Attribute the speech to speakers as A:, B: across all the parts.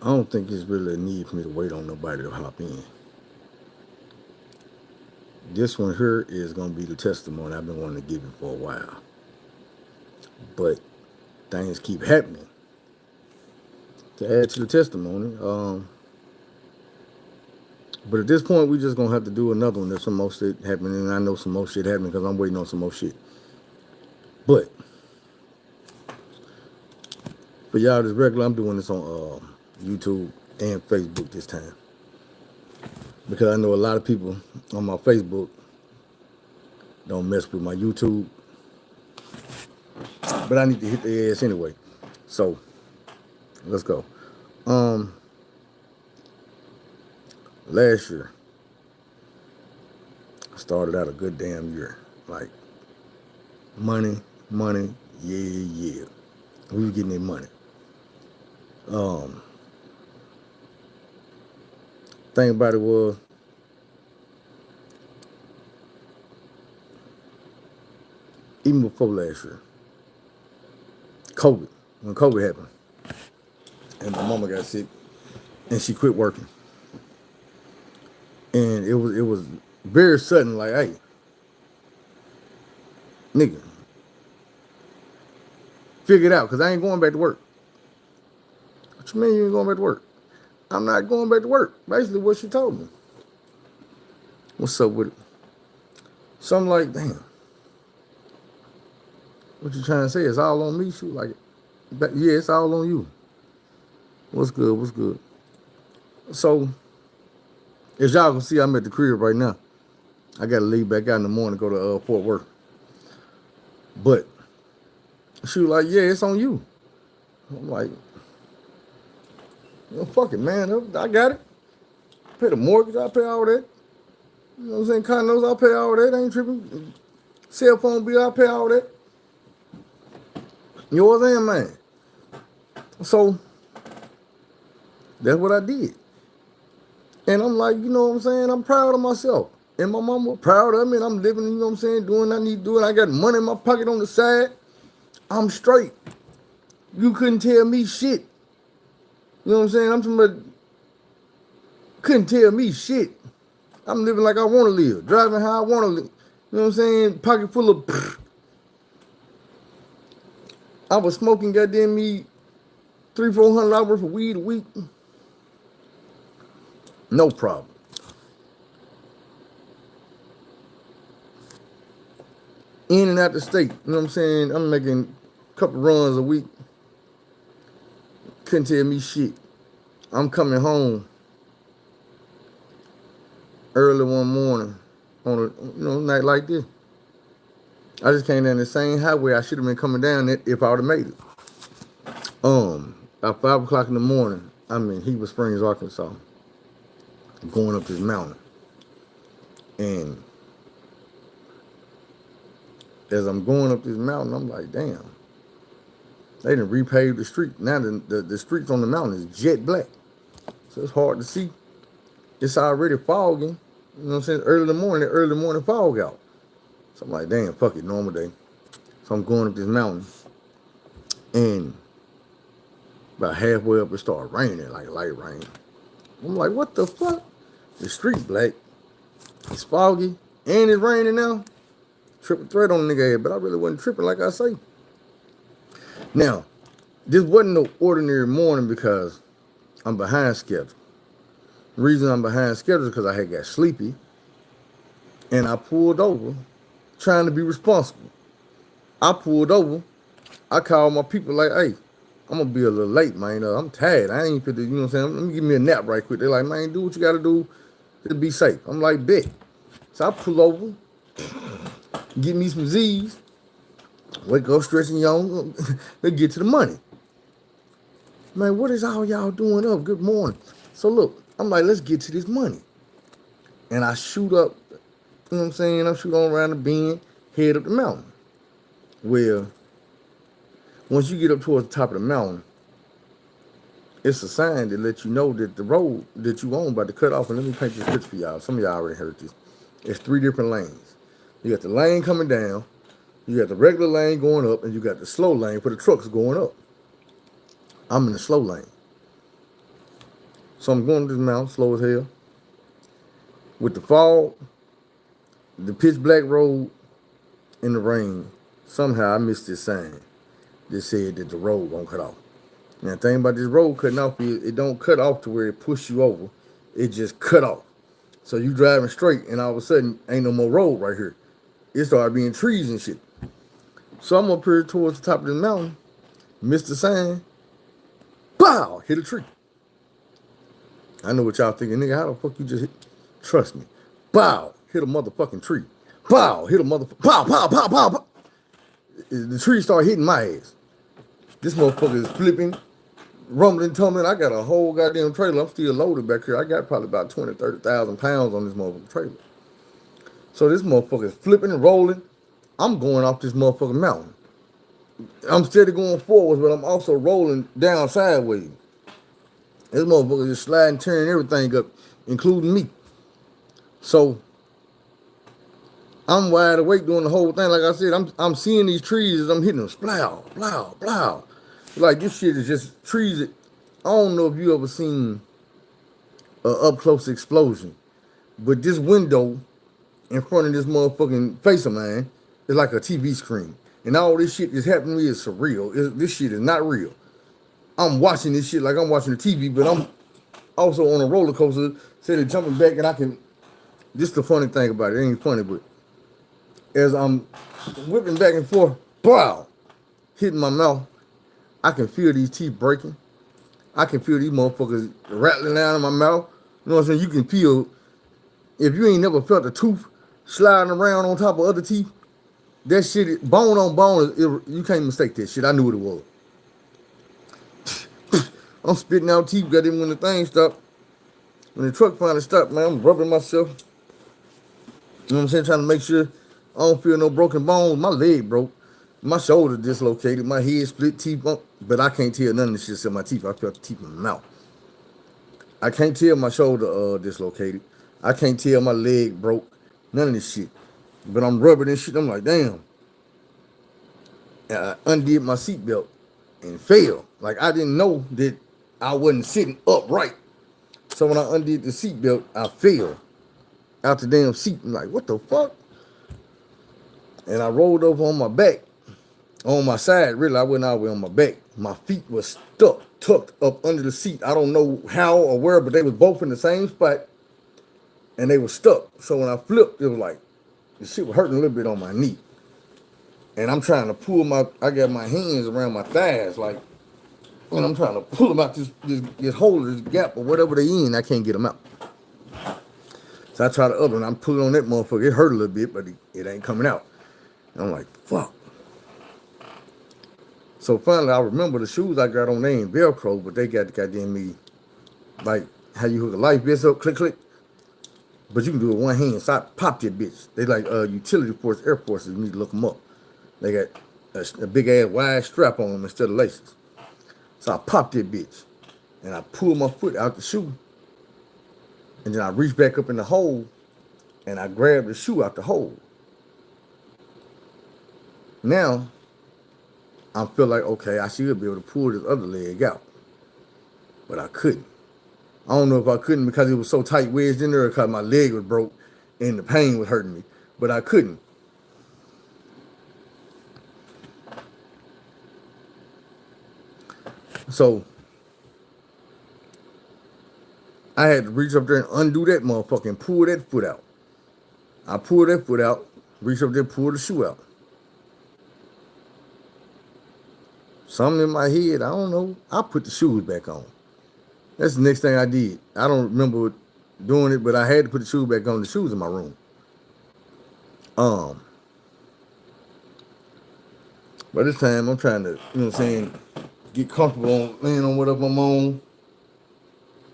A: I don't think it's really a need for me to wait on nobody to hop in. This one here is gonna be the testimony I've been wanting to give it for a while, but things keep happening. To add to the testimony, but at this point, we just gonna have to do another one. There's some more shit happening, and I know some more shit happening because I'm waiting on some more shit. But for y'all that's regular, I'm doing this on YouTube and Facebook this time because I know a lot of people on my Facebook don't mess with my YouTube, but I need to hit their ass anyway. So let's go. Um, Last year I started out a good damn year, like money, money, yeah. We were getting their money. Um, Thing about it was, even before last year, COVID, when COVID happened, and my mama got sick, and she quit working, and it was very sudden. Like, hey, nigga, figure it out, cause I ain't going back to work. What you mean you ain't going back to work? I'm not going back to work. Basically, what she told me. What's up with it? So I'm like, damn. What you trying to say? It's all on me? She was like, yeah, it's all on you. What's good? What's good? So, as y'all can see, I'm at the crib right now. I got to leave back out in the morning to go to Fort Worth. But she was like, yeah, it's on you. I'm like, fuck it, man. I got it. Pay the mortgage. I pay all that. You know what I'm saying? Condos, I pay all that. I ain't tripping. Cell phone bill, I pay all that. You know what I'm saying, man? So, that's what I did. And I'm like, you know what I'm saying? I'm proud of myself. And my mama proud of me. And I'm living, you know what I'm saying? Doing what I need to do. And I got money in my pocket on the side. I'm straight. You couldn't tell me shit. You know what I'm saying? I'm talking about, couldn't tell me shit. I'm living like I want to live. Driving how I want to live. You know what I'm saying? Pocket full of... I was smoking goddamn me $300-400 worth of weed a week. No problem. In and out the state. You know what I'm saying? I'm making a couple runs a week. Couldn't tell me shit. I'm coming home early one morning on a night like this. I just came down the same highway I should have been coming down it if I would have made it. About 5 o'clock in the morning, I'm in Heber Springs, Arkansas, going up this mountain. And as I'm going up this mountain, I'm like, damn. They done repaved the street. Now the streets on the mountain is jet black. So it's hard to see. It's already fogging. You know what I'm saying? Early in the morning fog out. So I'm like, damn, fuck it, normal day. So I'm going up this mountain. And about halfway up, it started raining, like light rain. I'm like, what the fuck? The street black. It's foggy. And it's raining now. Triple threat on the nigga head, but I really wasn't tripping like I say. Now, this wasn't no ordinary morning because I'm behind schedule. The reason I'm behind schedule is because I had got sleepy and I pulled over trying to be responsible. I pulled over. I called my people like, hey, I'm going to be a little late, man. I'm tired. I ain't fit to, you know what I'm saying? Let me give me a nap right quick. They're like, man, do what you got to do to be safe. I'm like, bet. So I pull over, get me some Z's, wake up stretching y'all, let's get to the money. Man, what is all y'all doing up? Good morning. So look, I'm like, let's get to this money. And I shoot up, you know what I'm saying? I shoot on around the bend, head up the mountain. Well, once you get up towards the top of the mountain, it's a sign that let you know that the road that you own about to cut off. And let me paint this picture for y'all. Some of y'all already heard this. It's 3 different lanes. You got the lane coming down, you got the regular lane going up, and you got the slow lane for the trucks going up. I'm in the slow lane. So I'm going to this mountain, slow as hell. With the fog, the pitch black road, and the rain, somehow I missed this sign that said that the road won't cut off. Now, the thing about this road cutting off is it don't cut off to where it push you over. It just cut off. So you driving straight, and all of a sudden, ain't no more road right here. It started being trees and shit. So I'm up here towards the top of the mountain, missed the sign, bow, hit a tree. I know what y'all thinking, nigga, how the fuck you just hit? Trust me. Bow, hit a motherfucking tree. Bow, hit a motherfucking, pow, pow, pow, pow, pow. The tree started hitting my ass. This motherfucker is flipping, rumbling, tumbling. I got a whole goddamn trailer. I'm still loaded back here. I got probably about 20, 30,000 pounds on this motherfucking trailer. So this motherfucker is flipping and rolling. I'm going off this motherfucking mountain. I'm steady going forwards, but I'm also rolling down sideways. This motherfucker just sliding, tearing everything up, including me. So I'm wide awake doing the whole thing. Like I said, I'm seeing these trees as I'm hitting them. Splow, blow, blow. Like this shit is just trees that, I don't know if you ever seen an up close explosion, but this window in front of this motherfucking face of mine is like a TV screen. And all this shit that's happening to me is surreal. This shit is not real. I'm watching this shit like I'm watching the TV, but I'm also on a roller coaster, instead of jumping back, and I can, this is the funny thing about it, it ain't funny, but as I'm whipping back and forth, bow, hitting my mouth, I can feel these teeth breaking. I can feel these motherfuckers rattling down in my mouth. You know what I'm saying? You can feel, if you ain't never felt a tooth sliding around on top of other teeth, that shit, bone on bone, you can't mistake that shit. I knew what it was. I'm spitting out teeth, got them when the thing stopped. When the truck finally stopped, man, I'm rubbing myself. You know what I'm saying? Trying to make sure I don't feel no broken bones. My leg broke. My shoulder dislocated. My head split, teeth up. But I can't tell none of this shit except my teeth. I felt the teeth in my mouth. I can't tell my shoulder dislocated. I can't tell my leg broke. None of this shit. But I'm rubbing this shit. I'm like, damn. And I undid my seatbelt and fell. Like, I didn't know that I wasn't sitting upright. So when I undid the seatbelt, I fell out the damn seat. I'm like, what the fuck? And I rolled over on my back, on my side. Really, I wasn't all the way on my back. My feet were stuck, tucked up under the seat. I don't know how or where, but they was both in the same spot, and they were stuck. So when I flipped, it was like, the shit was hurting a little bit on my knee. And I'm trying to pull I got my hands around my thighs, like, and I'm trying to pull them out this hole, this gap, or whatever they in. I can't get them out. So I try the other one. I'm pulling on that motherfucker. It hurt a little bit, but it ain't coming out. And I'm like, fuck. So finally, I remember the shoes I got on, they ain't Velcro, but they got the goddamn me, like how you hook a life vest up, click, click. But you can do it with one hand. So I popped that bitch. They like utility force, Air Forces. You need to look them up. They got a big ass wide strap on them instead of laces. So I popped that bitch. And I pulled my foot out the shoe. And then I reached back up in the hole. And I grabbed the shoe out the hole. Now, I feel like, okay, I should be able to pull this other leg out. But I couldn't. I don't know if I couldn't because it was so tight wedged in there or because my leg was broke and the pain was hurting me. But I couldn't. So I had to reach up there and undo that motherfucker and pull that foot out. I pulled that foot out, reach up there, pull the shoe out. Something in my head, I don't know. I put the shoes back on. That's the next thing I did. I don't remember doing it, but I had to put the shoes back on. The shoes in my room. By this time, I'm trying to, you know what I'm saying, get comfortable on laying on whatever I'm on.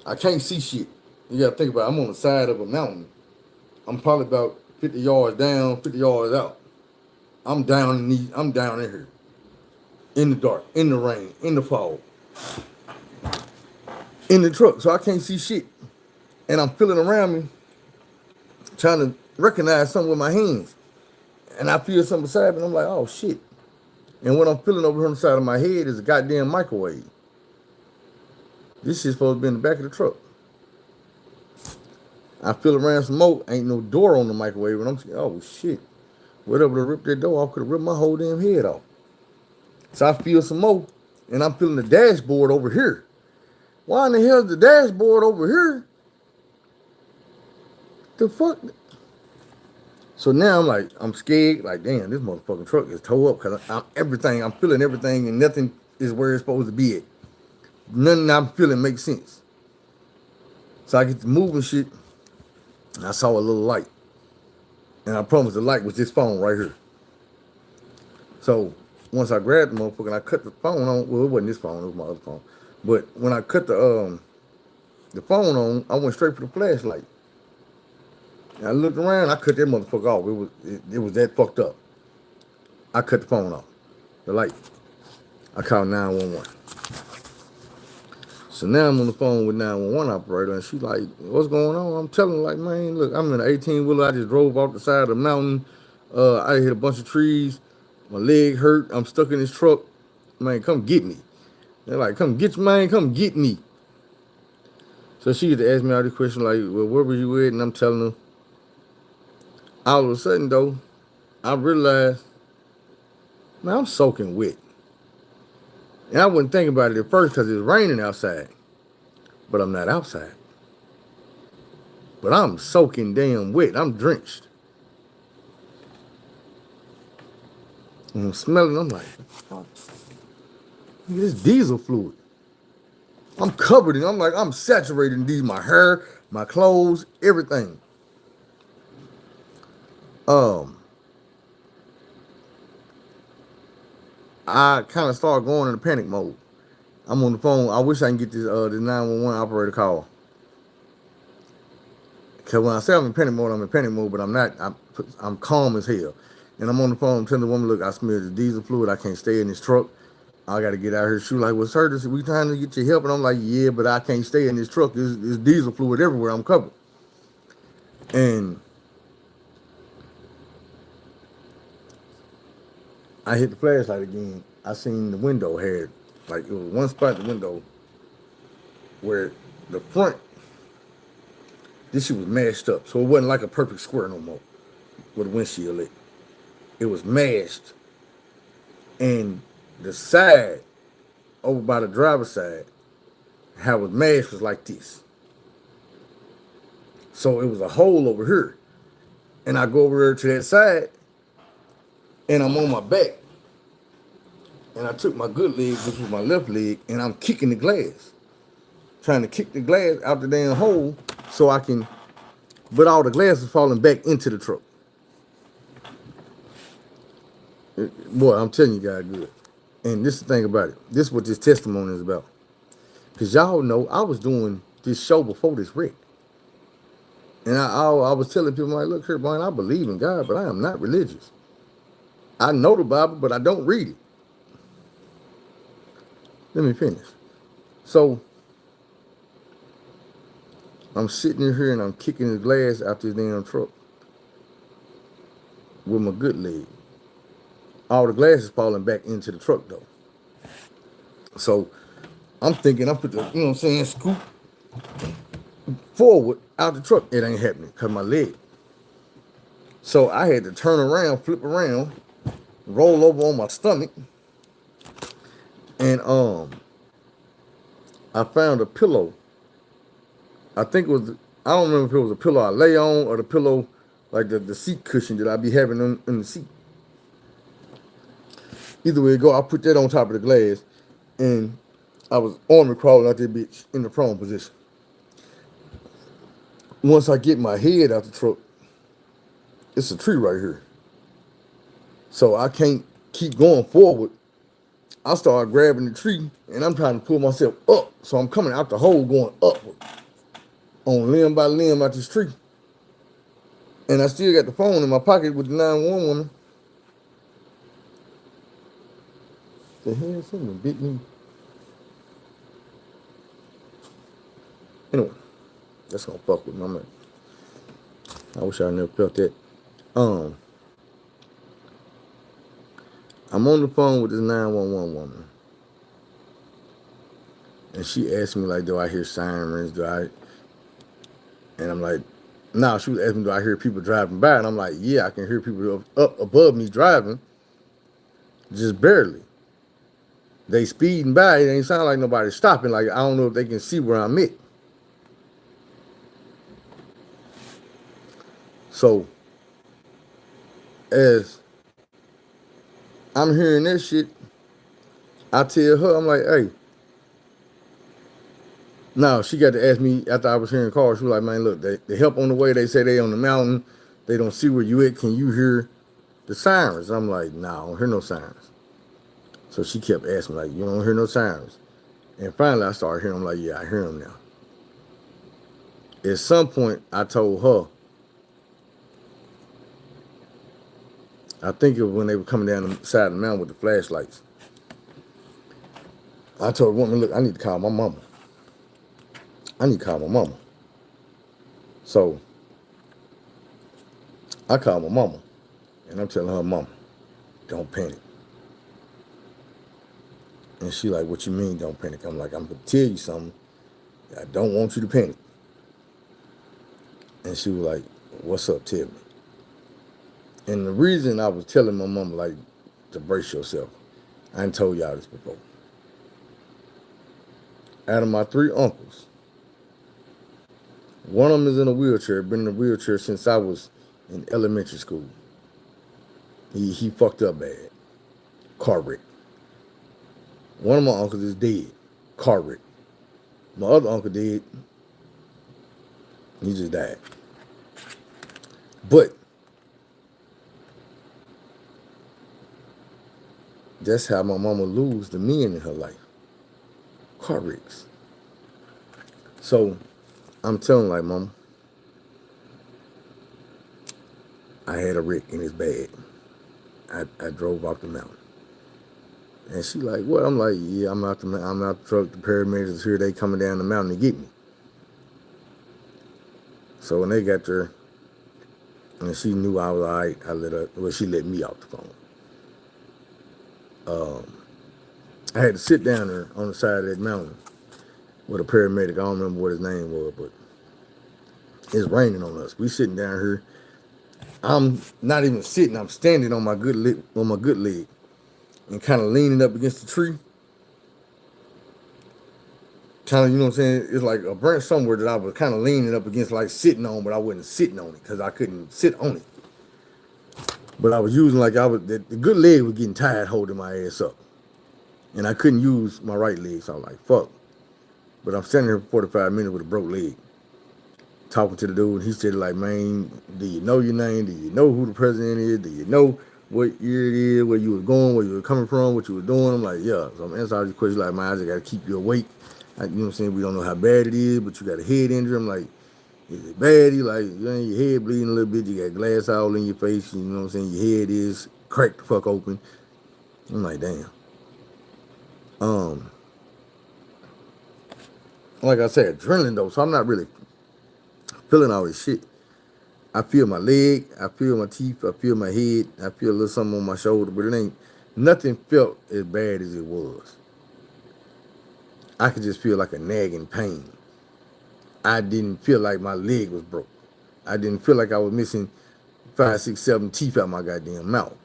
A: I can't see shit. You gotta think about it. I'm on the side of a mountain. I'm probably about 50 yards down, 50 yards out. I'm down in here. In the dark, in the rain, in the fog. In the truck, so I can't see shit. And I'm feeling around me, trying to recognize something with my hands. And I feel something beside me, and I'm like, oh shit. And what I'm feeling over here on the side of my head is a goddamn microwave. This shit's supposed to be in the back of the truck. I feel around some more. Ain't no door on the microwave, and I'm saying, oh shit. Whatever to rip that door off, could have ripped my whole damn head off. So I feel some more, and I'm feeling the dashboard over here. Why in the hell is the dashboard over here? The fuck? So now I'm like, I'm scared. Like, damn, this motherfucking truck is towed up because I'm feeling everything, and nothing is where it's supposed to be at. Nothing I'm feeling makes sense. So I get to moving shit, and I saw a little light. And I promised the light was this phone right here. So once I grabbed the motherfucker and I cut the phone on, well, it wasn't this phone, it was my other phone. But when I cut the phone on, I went straight for the flashlight. And I looked around, I cut that motherfucker off. It was that fucked up. I cut the phone off, the light. I called 911. So now I'm on the phone with 911 operator, and she's like, what's going on? I'm telling her, like, man, look, I'm in an 18-wheeler. I just drove off the side of the mountain. I hit a bunch of trees. My leg hurt. I'm stuck in this truck. Man, come get me. They're like, come get you, man. Come get me. So she had to ask me all these questions, like, well, where were you at? And I'm telling her. All of a sudden, though, I realized, man, I'm soaking wet. And I wasn't thinking about it at first because it was raining outside. But I'm not outside. But I'm soaking damn wet. I'm drenched. And I'm smelling, I'm like, oh, this diesel fluid. I'm covered in, I'm saturated in diesel. My hair, my clothes, everything. I kind of started going into panic mode. I'm on the phone. I wish I can get this 911 operator call. Cause when I say I'm in panic mode, but I'm not. I'm calm as hell. And I'm on the phone. I'm telling the woman, look, I smelled the diesel fluid. I can't stay in this truck. I got to get out here. She was like, well, sir, we trying to get your help. And I'm like, yeah, but I can't stay in this truck. There's diesel fluid everywhere. I'm covered. And I hit the flashlight again. I seen the window had, like, it was one spot in the window where the front, this shit was mashed up. So it wasn't like a perfect square no more with a windshield lit. It was mashed. And the side, over by the driver's side, how it was mashed was like this. So it was a hole over here. And I go over there to that side, and I'm on my back. And I took my good leg, which was my left leg, and I'm kicking the glass. Trying to kick the glass out the damn hole so I can, but all the glass is falling back into the truck. Boy, I'm telling you guys good. And this is the thing about it. This is what this testimony is about. Because y'all know I was doing this show before this wreck. And I was telling people, like, look here, Brian, I believe in God, but I am not religious. I know the Bible, but I don't read it. Let me finish. So I'm sitting here and I'm kicking the glass out this damn truck with my good leg. All the glass is falling back into the truck though. So I'm thinking I put the, you know what I'm saying, scoop forward out the truck. It ain't happening because my leg. So I had to turn around, flip around, roll over on my stomach, and I found a pillow. I think it was, I don't remember if it was a pillow I lay on or the pillow, like the seat cushion that I be having in the seat. Either way it go, I put that on top of the glass, and I was army crawling out that bitch in the prone position. Once I get my head out the truck, it's a tree right here. So I can't keep going forward. I started grabbing the tree, and I'm trying to pull myself up. So I'm coming out the hole going upward, on limb by limb out this tree. And I still got the phone in my pocket with the 911 woman. The hell, something bit me. Anyway, that's gonna fuck with my man. I wish I never felt that. I'm on the phone with this 911 woman. And she asked me, like, do I hear sirens? And I'm like, Now she was asking me, do I hear people driving by? And I'm like, yeah, I can hear people up above me driving, just barely. They speeding by. It ain't sound like nobody's stopping. Like, I don't know if they can see where I'm at. So as I'm hearing this shit, I tell her, I'm like, hey. Now she got to ask me after I was hearing cars. She was like, man, look, the help on the way. They say they on the mountain. They don't see where you at. Can you hear the sirens? I'm like, nah, I don't hear no sirens. So she kept asking, like, you don't hear no sirens. And finally I started hearing them. Like, yeah, I hear them now. At some point, I told her, I think it was when they were coming down the side of the mountain with the flashlights. I told the woman, look, I need to call my mama. I need to call my mama. So I called my mama, and I'm telling her, mama, don't panic. And she like, what you mean don't panic? I'm like, I'm going to tell you something. I don't want you to panic. And she was like, what's up, tell me. And the reason I was telling my mama, like, to brace yourself, I ain't told y'all this before. Out of my 3 uncles, one of them is in a wheelchair, been in a wheelchair since I was in elementary school. He fucked up bad. Car wreck. One of my uncles is dead. Car wreck. My other uncle dead. He just died. But that's how my mama lose the men in her life. Car wrecks. So I'm telling like, mama, I had a wreck and it's bad. I drove off the mountain. And she like, what? I'm like, yeah, I'm out the truck. The paramedics here, they coming down the mountain to get me. So when they got there, and she knew I was all right, she let me off the phone. I had to sit down there on the side of that mountain with a paramedic. I don't remember what his name was, but it's raining on us. We sitting down here. I'm not even sitting. I'm standing on my good leg, and kind of leaning up against the tree. Kind of, you know what I'm saying? It's like a branch somewhere that I was kind of leaning up against, like sitting on, but I wasn't sitting on it because I couldn't sit on it. But I was using the good leg was getting tired holding my ass up. And I couldn't use my right leg, so I was like, fuck. But I'm standing here for 45 minutes with a broke leg. Talking to the dude, he said, like, man, do you know your name? Do you know who the president is? Do you know what year it is, where you was going, where you were coming from, what you were doing? I'm like, yeah. So I'm answering all these questions like, man, I just got to keep you awake. You know what I'm saying? We don't know how bad it is, but you got a head injury. I'm like, is it bad? He like, your head bleeding a little bit. You got glass all in your face. You know what I'm saying? Your head is cracked the fuck open. I'm like, damn. Like I said, adrenaline though, so I'm not really feeling all this shit. I feel my leg, I feel my teeth, I feel my head, I feel a little something on my shoulder, but it ain't, nothing felt as bad as it was. I could just feel like a nagging pain. I didn't feel like my leg was broke. I didn't feel like I was missing 5, 6, 7 teeth out my goddamn mouth.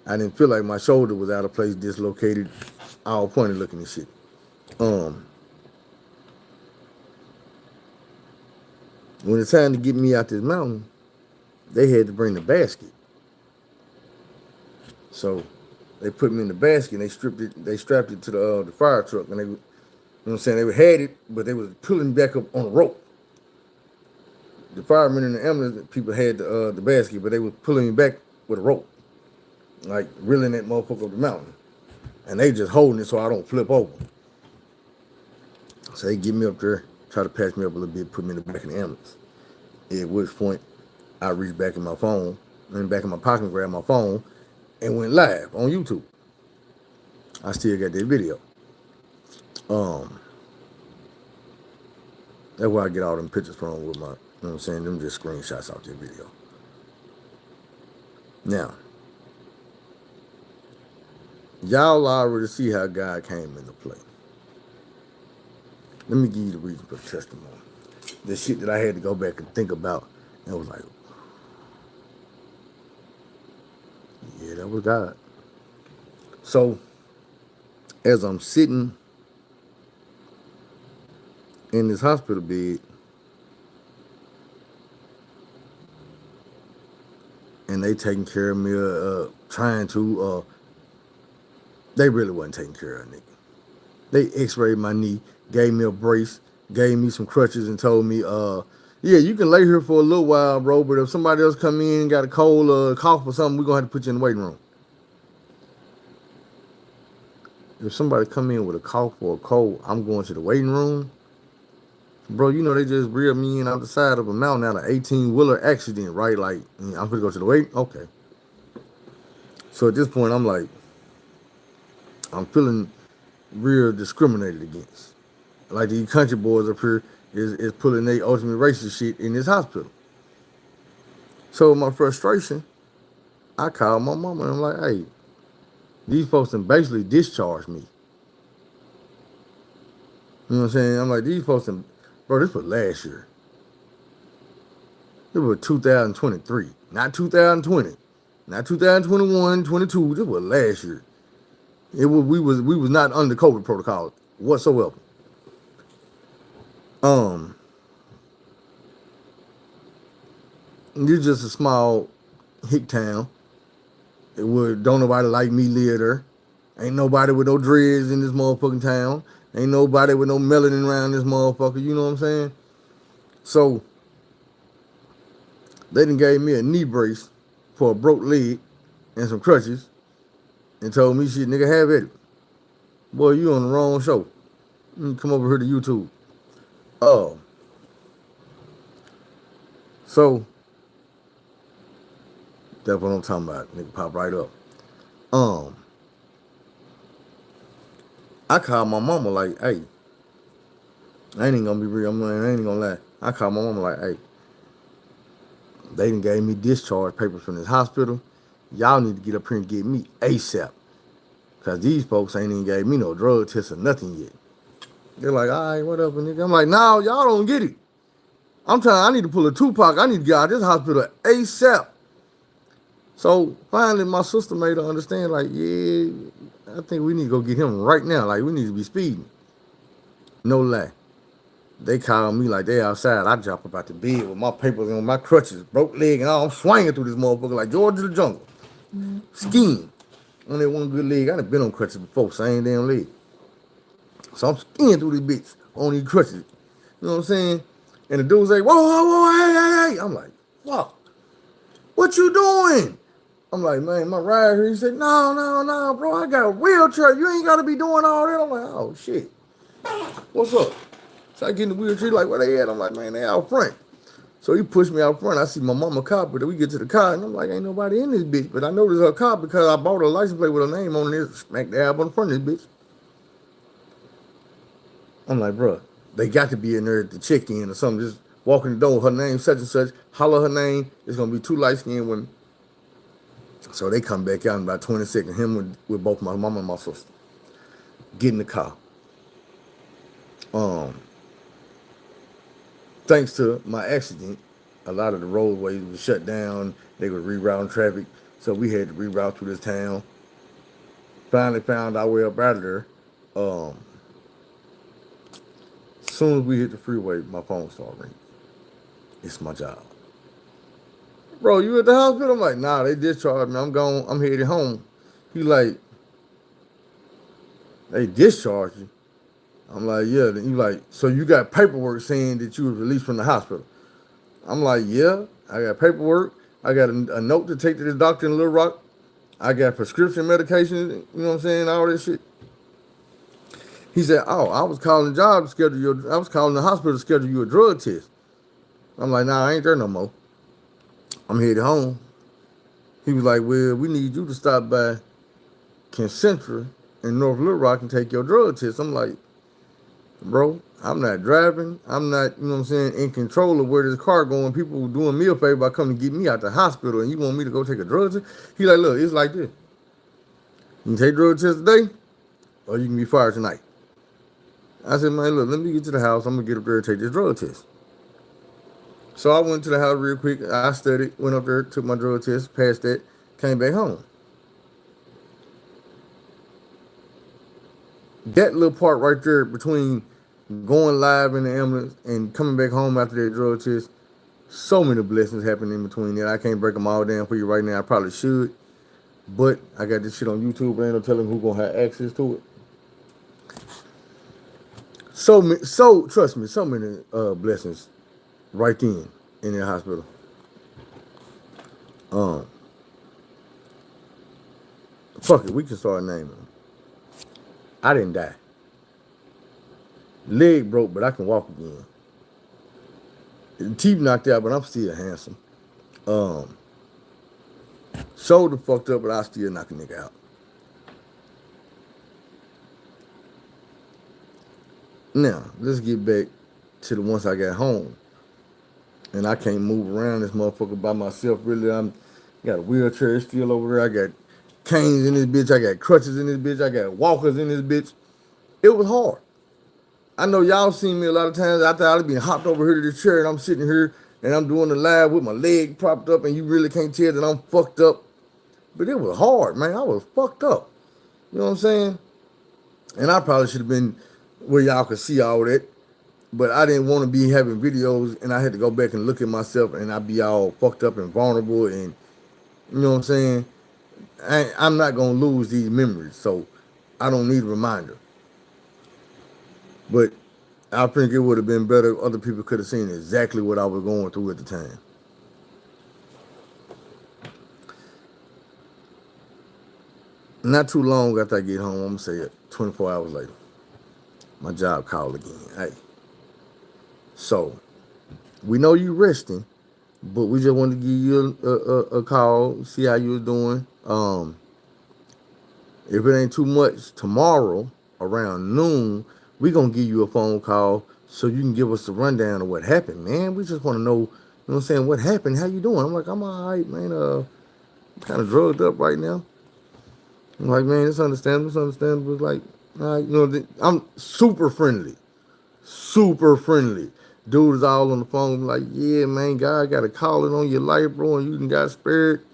A: I didn't feel like my shoulder was out of place, dislocated, all pointed looking and shit. When it's time to get me out this mountain, they had to bring the basket. So they put me in the basket and they strapped it to the fire truck, and they, you know what I'm saying, they had it, but they was pulling back up on a rope. The firemen and the ambulance people had the basket, but they was pulling me back with a rope, like reeling that motherfucker up the mountain. And they just holding it so I don't flip over. So they get me up there, try to patch me up a little bit, put me in the back of the ambulance. At which point, I reached back in my phone, back in my pocket, and grabbed my phone, and went live on YouTube. I still got that video. That's where I get all them pictures from with my, you know what I'm saying, them just screenshots out that video. Now, y'all already see how God came into play. Let me give you the reason for the testimony. The shit that I had to go back and think about And it was like, yeah, that was God. So as I'm sitting in this hospital bed and they taking care of me, trying to, they really wasn't taking care of a nigga. They x-rayed my knee, gave me a brace, gave me some crutches and told me, yeah, you can lay here for a little while, bro, but if somebody else come in and got a cold or cough or something, we're going to have to put you in the waiting room. If somebody come in with a cough or a cold, I'm going to the waiting room. Bro, you know they just reared me in out the side of a mountain out of 18-wheeler accident, right? Like, I'm going to go to the waiting? Okay. So at this point, I'm like, I'm feeling real discriminated against. Like these country boys up here is pulling their ultimate racist shit in this hospital. So my frustration, I called my mama and I'm like, hey, these folks done basically discharged me. You know what I'm saying? I'm like, these folks done, bro, this was last year. It was 2023, not 2020, not 2021, 22. This was last year. We was not under COVID protocol whatsoever. You're just a small hick town. It would don't nobody like me live there. Ain't nobody with no dreads in this motherfucking town. Ain't nobody with no melanin around this motherfucker. You know what I'm saying? So they done gave me a knee brace for a broke leg and some crutches and told me shit, nigga, have it. Boy, you on the wrong show. You come over here to YouTube. Oh. So that's what I'm talking about. Nigga pop right up. I called my mama like, hey, I ain't gonna be real, I ain't gonna lie. I called my mama like, hey, they done gave me discharge papers from this hospital. Y'all need to get up here and get me ASAP. Cause these folks ain't even gave me no drug test or nothing yet. They're like, all right, whatever, nigga. I'm like, no, y'all don't get it. I need to pull a Tupac. I need to get out of this hospital ASAP. So finally my sister made her understand, like, yeah, I think we need to go get him right now. Like, we need to be speeding. No lie. They called me like they outside. I drop up out the bed with my papers on my crutches, broke leg, and all. I'm swinging through this motherfucker like George of the Jungle. Skiing. Only one good leg. I done been on crutches before, same damn leg. So I'm skiing through this bitch on these crutches. You know what I'm saying? And the dude's like, whoa, whoa, whoa, hey, hey, hey. I'm like, fuck. What you doing? I'm like, man, my ride here. He said, no, bro, I got a wheelchair. You ain't got to be doing all that. I'm like, oh, shit. What's up? So I get in the wheelchair, like, where they at? I'm like, man, they out front. So he pushed me out front. I see my mama car, but then we get to the car, and I'm like, ain't nobody in this bitch. But I know there's her car because I bought a license plate with her name on it, smack dab on the front of this bitch. I'm like, bro, they got to be in there to check in or something. Just walk in the door, her name, such and such, holler her name. It's going to be 2 light-skinned women. So they come back out in about 20 seconds, him with both my mama and my sister. Get in the car. Thanks to my accident, a lot of the roadways were shut down. They were rerouting traffic, so we had to reroute through this town. Finally found our way up out of there. As soon as we hit the freeway, my phone started ringing. It's my job. Bro, you at the hospital? I'm like, nah, they discharged me. I'm gone. I'm headed home. He like, they discharged you? I'm like, yeah. Then he like, so you got paperwork saying that you were released from the hospital? I'm like, yeah, I got paperwork. I got a note to take to this doctor in Little Rock. I got prescription medication, you know what I'm saying, all this shit. He said, oh, I was calling I was calling the hospital to schedule you a drug test. I'm like, nah, I ain't there no more. I'm headed home. He was like, well, we need you to stop by Concentra in North Little Rock and take your drug test. I'm like, bro, I'm not driving. I'm not, you know what I'm saying, in control of where this car going. People doing me a favor by coming to get me out the hospital, and you want me to go take a drug test? He like, look, it's like this. You can take drug test today, or you can be fired tonight. I said, man, look, let me get to the house. I'm going to get up there and take this drug test. So I went to the house real quick. I studied, went up there, took my drug test, passed that, came back home. That little part right there between going live in the ambulance and coming back home after that drug test, so many blessings happened in between that. I can't break them all down for you right now. I probably should, but I got this shit on YouTube. Ain't no telling who gonna have access to it. So trust me, so many blessings right then in the hospital. Um, Fuck it, we can start naming them. I didn't die. Leg broke, but I can walk again. Teeth knocked out, but I'm still handsome. Um, Shoulder fucked up, but I still knock a nigga out. Now, let's get back to the once I got home. And I can't move around this motherfucker by myself. Really, I'm got a wheelchair still over there. I got canes in this bitch. I got crutches in this bitch. I got walkers in this bitch. It was hard. I know y'all seen me a lot of times after I've been hopped over here to the chair and I'm sitting here and I'm doing the live with my leg propped up and you really can't tell that I'm fucked up. But it was hard, man. I was fucked up. You know what I'm saying? And I probably should have been where y'all could see all that. But I didn't want to be having videos and I had to go back and look at myself and I'd be all fucked up and vulnerable and you know what I'm saying? I'm not going to lose these memories. So I don't need a reminder. But I think it would have been better if other people could have seen exactly what I was going through at the time. Not too long after I get home, I'm going to say it, 24 hours later, my job called again. Hey, so we know you resting, but we just wanted to give you a call, see how you was doing. If it ain't too much, tomorrow around noon, we gonna give you a phone call so you can give us a rundown of what happened, man. We just want to know, you know what I'm saying, what happened, how you doing? I'm like, I'm all right, man. I'm kind of drugged up right now. I'm like, man, it's understandable. It's understandable. It's like, all right, you know, I'm super friendly. Super friendly. Dude is all on the phone, like, yeah, man, God got to call it on your life, bro, and you done got spared.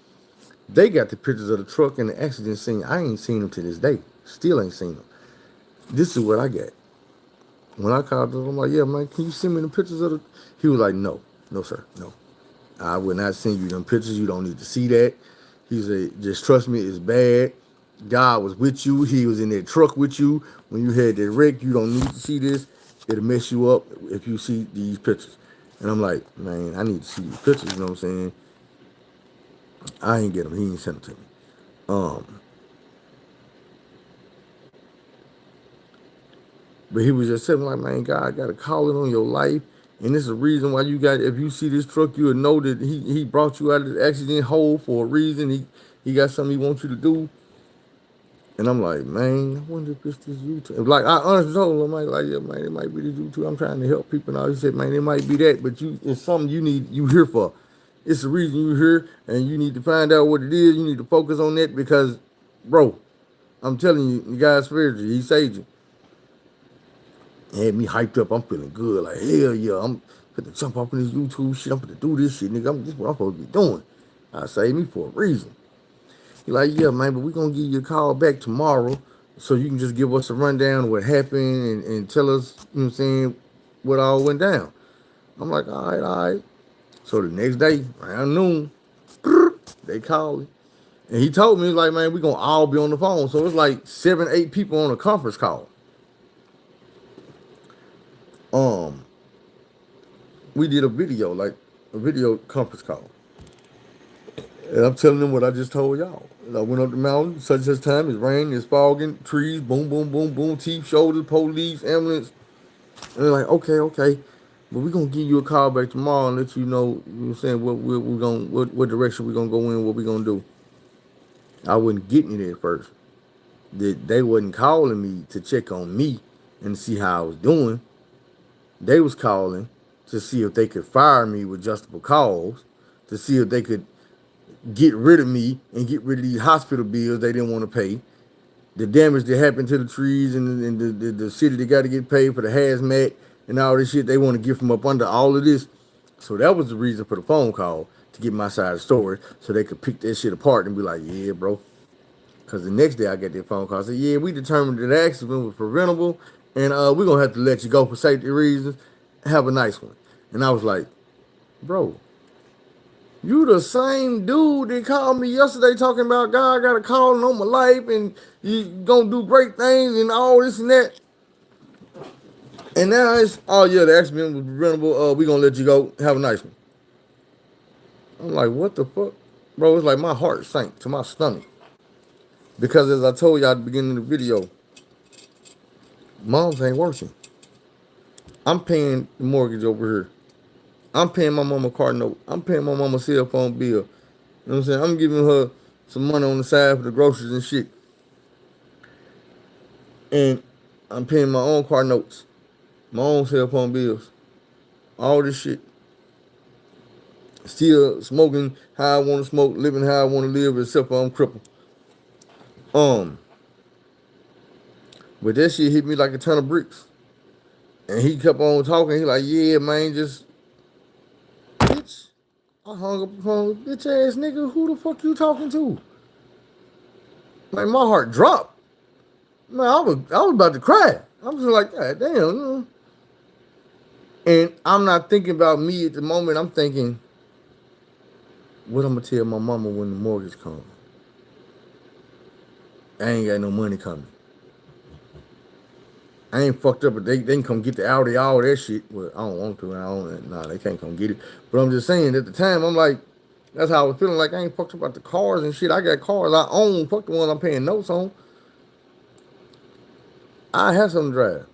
A: They got the pictures of the truck and the accident scene. I ain't seen them to this day. Still ain't seen them. This is what I got. When I called him, I'm like, yeah, man, can you send me the pictures of the... He was like, no, sir, no. I will not send you them pictures. You don't need to see that. He said, just trust me, it's bad. God was with you. He was in that truck with you. When you had that wreck, you don't need to see this. It'll mess you up if you see these pictures. And I'm like, man, I need to see these pictures, you know what I'm saying? I ain't get them. He ain't sent them to me. But he was just saying, like, man, God got a calling on your life. And this is the reason why you got, if you see this truck, you'll know that he brought you out of the accident hole for a reason. He got something he wants you to do. And I'm like, man, I wonder if it's this YouTube. Like, I honestly told him, I'm like, yeah, man, it might be this YouTube. I'm trying to help people. And all. He said, man, it might be that, but it's something you here for. It's the reason you're here, and you need to find out what it is. You need to focus on that because, bro, I'm telling you, the God spared you. He saved you. Had me hyped up. I'm feeling good. Like, hell yeah, I'm gonna jump up in this YouTube shit. I'm gonna do this shit, nigga. This is what I'm supposed to be doing. I saved me for a reason. He like, yeah, man, but we're gonna give you a call back tomorrow so you can just give us a rundown of what happened and tell us, you know what I'm saying, what all went down. I'm like, all right, all right. So the next day, around noon, they called me. And he told me, like, man, we're gonna all be on the phone. So it's like 7, 8 people on a conference call. We did a video conference call. And I'm telling them what I just told y'all. I went up the mountain, such and such time, it's raining, it's fogging, trees, boom, boom, boom, boom, teeth, shoulders, police, ambulance. And they're like, okay. But we're gonna give you a call back tomorrow and let you know, you know what I'm saying, what direction we're gonna go in, what we're gonna do. I wasn't getting it at first. They wasn't calling me to check on me and see how I was doing. They was calling to see if they could fire me with justifiable cause, to see if they could get rid of me and get rid of these hospital bills they didn't want to pay, the damage that happened to the trees and the city that got to get paid for the hazmat and all this shit they want to get from up under all of this. So that was the reason for the phone call, to get my side of the story, so they could pick that shit apart and be like, yeah, bro. Because the next day I get that phone call. I said, yeah, we determined that the accident was preventable, and we're going to have to let you go for safety reasons. Have a nice one. And I was like, bro, you the same dude that called me yesterday talking about God got a calling on my life and you going to do great things and all this and that. And now it's, oh yeah, the accident was preventable. We're going to let you go. Have a nice one. I'm like, what the fuck? Bro, it's like my heart sank to my stomach. Because as I told y'all at the beginning of the video, moms ain't working. I'm paying the mortgage over here. I'm paying my mama car note. I'm paying my mama cell phone bill. You know what I'm saying? I'm giving her some money on the side for the groceries and shit. And I'm paying my own car notes, my own cell phone bills, all this shit. Still smoking how I want to smoke, living how I want to live, except for I'm crippled. But that shit hit me like a ton of bricks. And he kept on talking. He like, yeah, man, just, bitch. I hung up the phone, bitch ass nigga, who the fuck you talking to? Like, my heart dropped. Man, I was about to cry. I was just like, God damn. And I'm not thinking about me at the moment. I'm thinking, what I'm gonna tell my mama when the mortgage comes? I ain't got no money coming. I ain't fucked up, but they can come get the Audi, all that shit. Well, I don't want to. Nah, they can't come get it. But I'm just saying, at the time, I'm like, that's how I was feeling. Like I ain't fucked up about the cars and shit. I got cars I own. Fuck the ones I'm paying notes on. I have something to drive.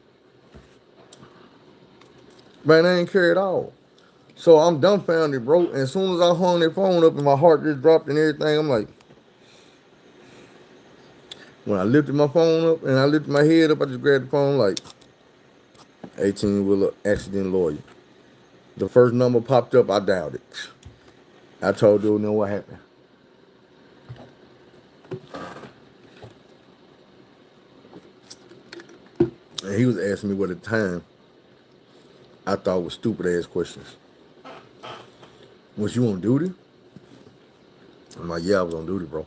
A: Man, I ain't care at all. So I'm dumbfounded, bro. And as soon as I hung that phone up and my heart just dropped and everything, I'm like, when I lifted my phone up and I lifted my head up, I just grabbed the phone like, 18-wheeler accident lawyer. The first number popped up, I dialed it. I told dude, know what happened. And he was asking me what at the time I thought was stupid ass questions. Was you on duty? I'm like, yeah, I was on duty, bro.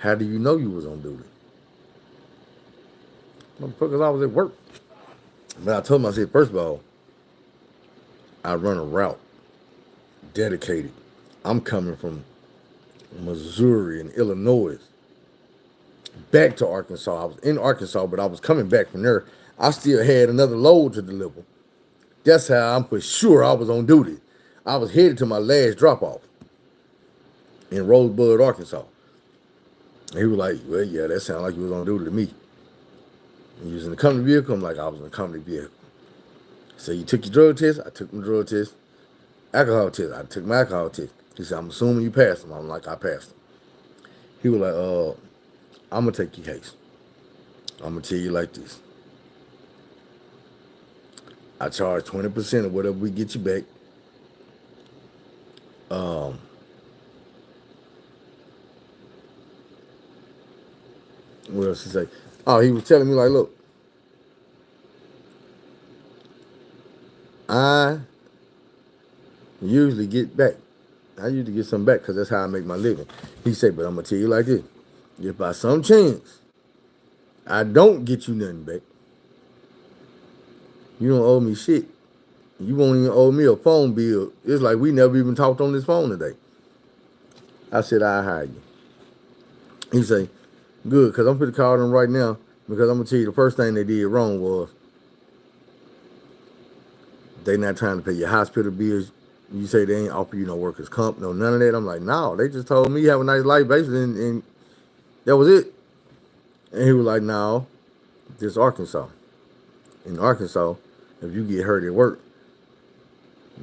A: How do you know you was on duty? Motherfuckers, I was at work. But I told him, I said, first of all, I run a route, dedicated. I'm coming from Missouri and Illinois back to Arkansas. I was in Arkansas, but I was coming back from there. I still had another load to deliver. That's how I'm for sure I was on duty. I was headed to my last drop-off in Rosebud, Arkansas. And he was like, well, yeah, that sounded like you was on duty to me. And you was in the company vehicle? I'm like, I was in the company vehicle. So you took your drug test? I took my drug test. Alcohol test? I took my alcohol test. He said, I'm assuming you passed them. I'm like, I passed them. He was like, I'm going to take your case. I'm going to tell you like this. I charge 20% of whatever we get you back. What else he say? Oh, he was telling me like, look, I usually get back. I usually get something back because that's how I make my living. He said, but I'm going to tell you like this. If by some chance I don't get you nothing back, you don't owe me shit. You won't even owe me a phone bill. It's like we never even talked on this phone today. I said, I'll hire you. He say, good, because I'm finna call them right now because I'm going to tell you the first thing they did wrong was they not trying to pay your hospital bills. You say they ain't offer you no workers' comp, no none of that. I'm like, no, they just told me you have a nice life basis and that was it. And he was like, no, this is Arkansas. In Arkansas, if you get hurt at work,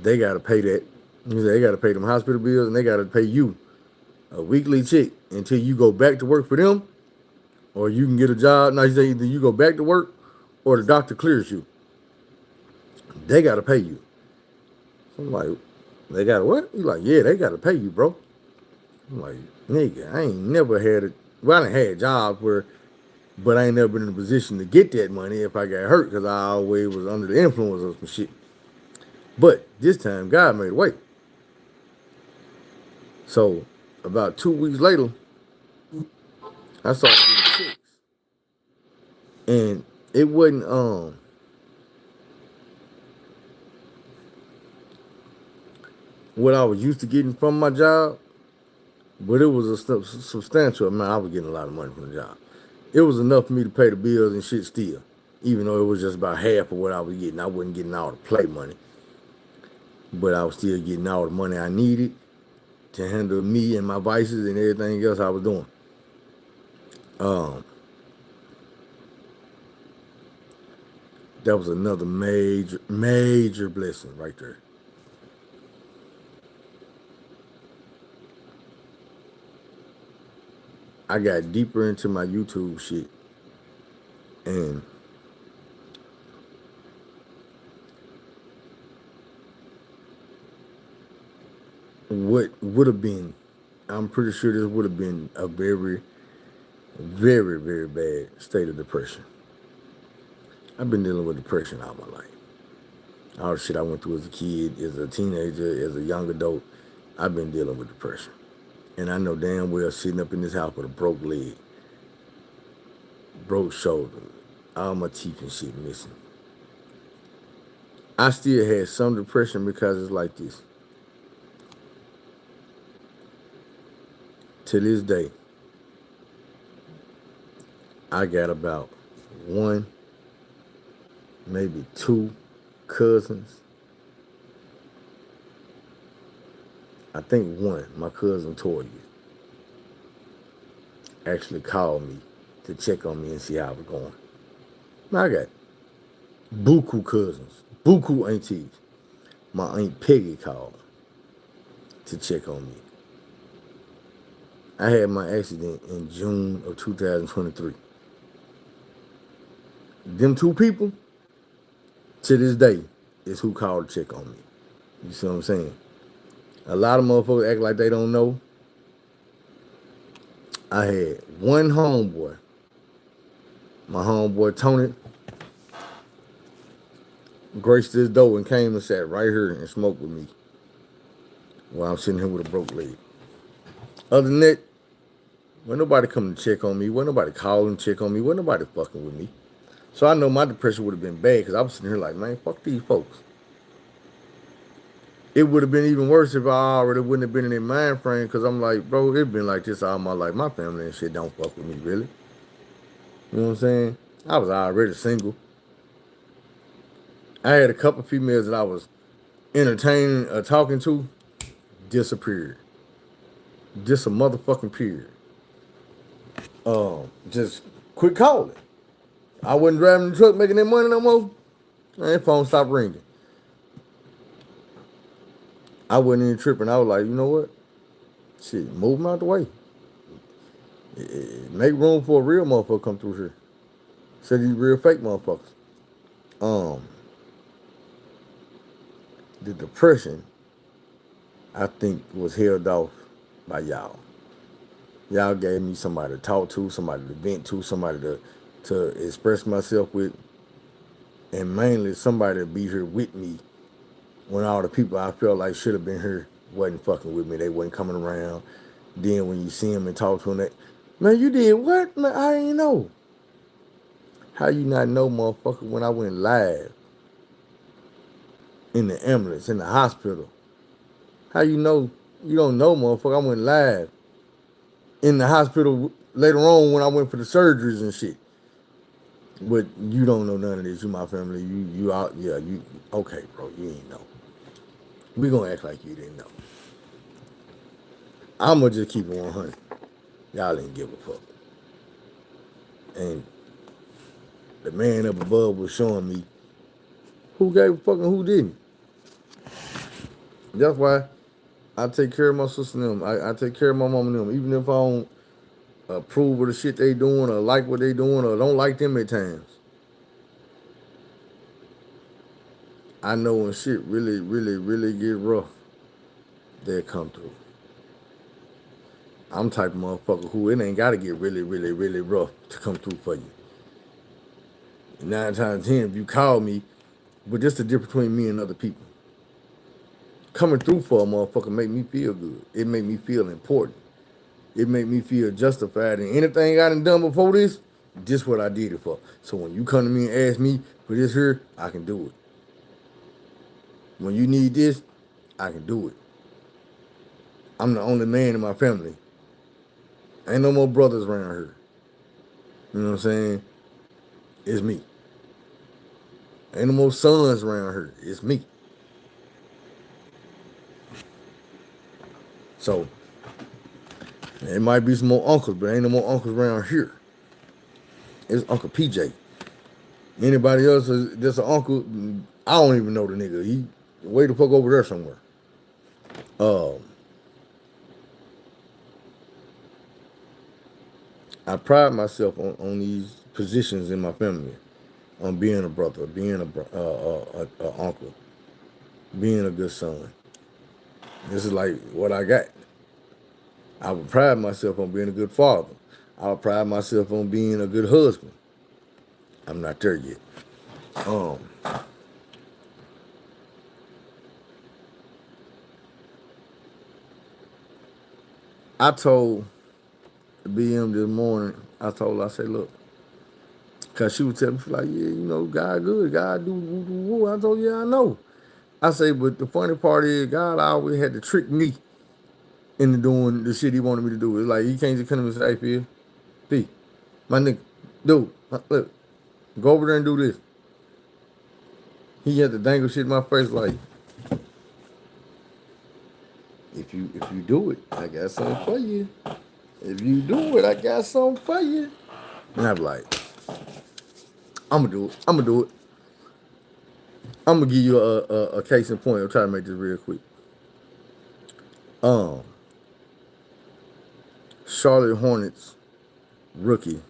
A: they got to pay that. He said they got to pay them hospital bills and they got to pay you a weekly check until you go back to work for them or you can get a job. Now, he said either you go back to work or the doctor clears you. They got to pay you. So I'm like, they got to what? He's like, yeah, they got to pay you, bro. I'm like, nigga, I ain't never had it. Well, I done had jobs where, but I ain't never been in a position to get that money if I got hurt because I always was under the influence of some shit. But this time, God made a way. So about 2 weeks later, I started getting checks, and it wasn't what I was used to getting from my job, but it was a substantial amount. I was getting a lot of money from the job. It was enough for me to pay the bills and shit still, even though it was just about half of what I was getting. I wasn't getting all the play money, but I was still getting all the money I needed to handle me and my vices and everything else I was doing. That was another major blessing right there. I got deeper into my YouTube shit, and what would have been, I'm pretty sure this would have been a very, very, very bad state of depression. I've been dealing with depression all my life. All the shit I went through as a kid, as a teenager, as a young adult, I've been dealing with depression. And I know damn well sitting up in this house with a broke leg, broke shoulder, all my teeth and shit missing. I still had some depression because it's like this. To this day, I got about one, maybe two cousins. I think one, my cousin Toya, actually called me to check on me and see how I was going. Now I got buku cousins, buku aunties. My Aunt Peggy called to check on me. I had my accident in June of 2023. Them two people, to this day, is who called to check on me. You see what I'm saying? A lot of motherfuckers act like they don't know. I had one homeboy, my homeboy Tony, graced this door and came and sat right here and smoked with me while I'm sitting here with a broke leg. Other than that, wasn't nobody coming to check on me. Wasn't nobody calling to check on me. Wasn't nobody fucking with me. So I know my depression would have been bad because I was sitting here like, man, fuck these folks. It would have been even worse if I already wouldn't have been in their mind frame because I'm like, bro, it's been like this all my life. My family and shit don't fuck with me, really. You know what I'm saying? I was already single. I had a couple females that I was entertaining or talking to, disappeared. Just a motherfucking period. Just quit calling. I wasn't driving the truck making that money no more. And phone stopped ringing. I wasn't even tripping. I was like, you know what? Shit, move them out the way. Make room for a real motherfucker come through here. Said these real fake motherfuckers. The depression, I think, was held off by y'all. Y'all gave me somebody to talk to, somebody to vent to, somebody to express myself with, and mainly somebody to be here with me when all the people I felt like should have been here wasn't fucking with me. They wasn't coming around. Then when you see them and talk to them, that, man, you did what? Man, I didn't know. How you not know, motherfucker, when I went live in the ambulance, in the hospital? How you know? You don't know, motherfucker. I went live in the hospital later on when I went for the surgeries and shit. But you don't know none of this. You my family. You out. Yeah, you okay, bro. You ain't know. We gonna act like you didn't know. I'ma just keep it 100. Y'all didn't give a fuck. And the man up above was showing me who gave a fuck and who didn't. That's why I take care of my sister and them. I take care of my mom and them. Even if I don't approve of the shit they doing or like what they doing or don't like them at times. I know when shit really, really, really get rough, they'll come through. I'm the type of motherfucker who it ain't gotta get really, really, really rough to come through for you. 9 times 10, if you call me, but just the difference between me and other people. Coming through for a motherfucker make me feel good. It make me feel important. It make me feel justified. And anything I done before this what I did it for. So when you come to me and ask me for this here, I can do it. When you need this, I can do it. I'm the only man in my family. Ain't no more brothers around here. You know what I'm saying? It's me. Ain't no more sons around here. It's me. So, it might be some more uncles, but ain't no more uncles around here. It's Uncle PJ. Anybody else that's an uncle, I don't even know the nigga. He way the fuck over there somewhere. I pride myself on these positions in my family, on being a brother, being a uncle, being a good son. This is like what I got. I would pride myself on being a good father. I would pride myself on being a good husband. I'm not there yet. I told the BM this morning, I told her, I said, look, because she was telling me, she was like, yeah, you know, God good, God do woo, woo, woo. I told her, yeah, I know. I say, but the funny part is, God always had to trick me into doing the shit he wanted me to do. It's like, he can't just come to me and say, hey, Phil, P, my nigga, dude, look, go over there and do this. He had to dangle shit in my face like, if you do it, I got something for you. If you do it, I got something for you. And I'm like, I'm gonna do it. I'm gonna do it. I'm gonna give you a case in point. I'll try to make this real quick. Charlotte Hornets rookie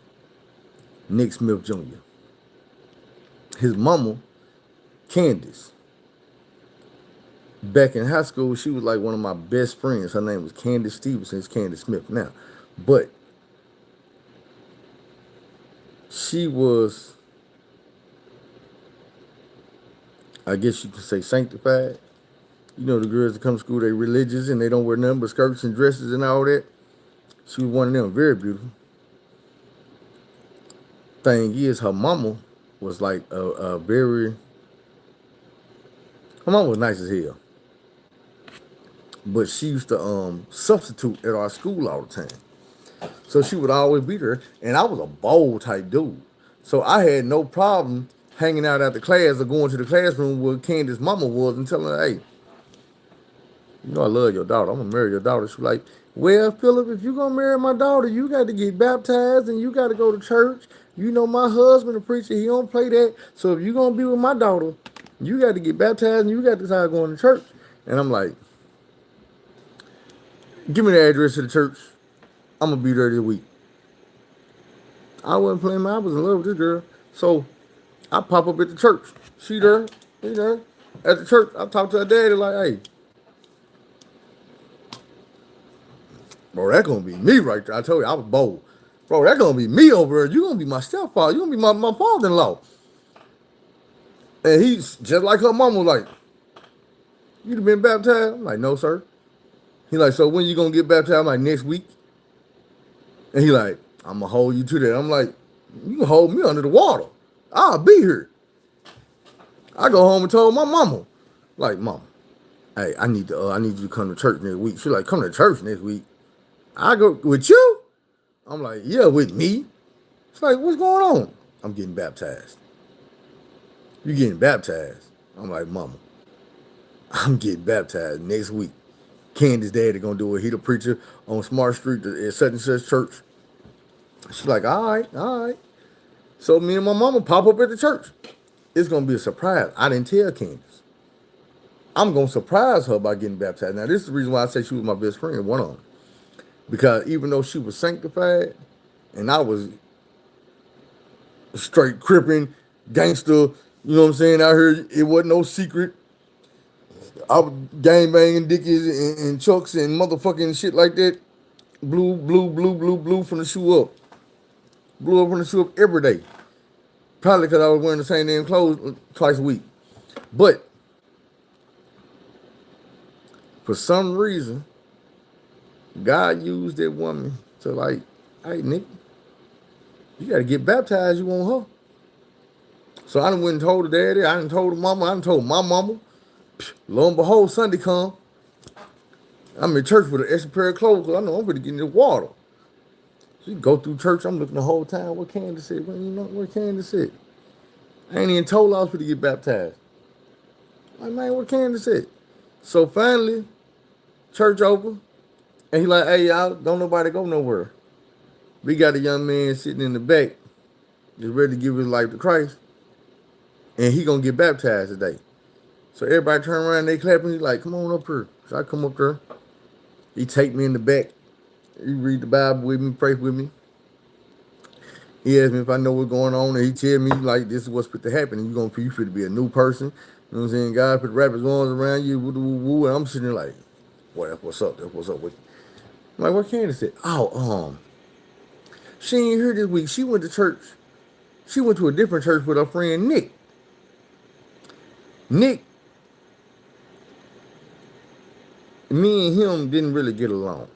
A: Nick Smith Jr. His mama, Candace. Back in high school, she was like one of my best friends. Her name was Candace Stevenson. It's Candace Smith now. But she was, I guess you could say, sanctified. You know, the girls that come to school, they religious and they don't wear nothing but skirts and dresses and all that. She was one of them, very beautiful. Thing is, her mama was like her mama was nice as hell. But she used to substitute at our school all the time. So she would always be there. And I was a bold type dude. So I had no problem hanging out at the class or going to the classroom where Candace's mama was and telling her, hey, you know I love your daughter. I'm going to marry your daughter. She was like, well, Philip, if you're going to marry my daughter, you got to get baptized and you got to go to church. You know my husband, a preacher, he don't play that. So if you're going to be with my daughter, you got to get baptized and you got to start going to church. And I'm like, give me the address to the church. I'm going to be there this week. I wasn't playing, I was in love with this girl. So I pop up at the church. She there, he there. At the church, I talk to her daddy like, hey, bro, that's going to be me right there. I told you, I was bold. Bro, that's going to be me over there. You're going to be my stepfather. You're going to be my father-in-law. And he's just like her mama, like, you done been baptized? I'm like, no, sir. He like, so when you going to get baptized? I'm like, next week. And he like, I'm going to hold you to that. I'm like, you can hold me under the water. I'll be here. I go home and told my mama, like, Mom, hey, I need you to come to church next week. She like, come to church next week. I go, with you? I'm like, yeah, with me. It's like, what's going on? I'm getting baptized. You getting baptized? I'm like, Mama, I'm getting baptized next week. Candace's daddy gonna do it. He the preacher on Smart Street at such and such church. She's like, all right, all right. So me and my mama pop up at the church. It's gonna be a surprise. I didn't tell Candace. I'm gonna surprise her by getting baptized. Now this is the reason why I say she was my best friend, one of them. Because even though she was sanctified and I was straight crippin', gangster, you know what I'm saying, out here, it wasn't no secret. I was gang banging dickies and chucks and motherfucking shit like that. Blew from the shoe up. Blew up from the shoe up every day. Probably because I was wearing the same damn clothes twice a week. But For some reason, God used that woman to like, hey, Nick, you got to get baptized. You want her. So I done went and told her daddy. I done told her mama. I done told my mama. Lo and behold, Sunday come. I'm in church with an extra pair of clothes because I know I'm going to get in the water. So you go through church. I'm looking the whole time. Where Candace at? Well, you know where Candace at? I ain't even told her I was going to get baptized. Like, man, where Candace at? So finally, church open. And he like, hey, y'all, don't nobody go nowhere. We got a young man sitting in the back that's ready to give his life to Christ. And he going to get baptized today. So everybody turn around, they clapping. He's like, come on up here. So I come up there. He take me in the back. He read the Bible with me, pray with me. He asked me if I know what's going on, and he tell me, like, this is what's supposed to happen. And you fit to be a new person. You know what I'm saying? God put rappers arms around you, woo, woo, woo, and I'm sitting there like, boy, that's what's up. That's what's up with you. I'm like, what Candace said? Oh, she ain't here this week. She went to church. She went to a different church with her friend Nick. Nick, me and him didn't really get along.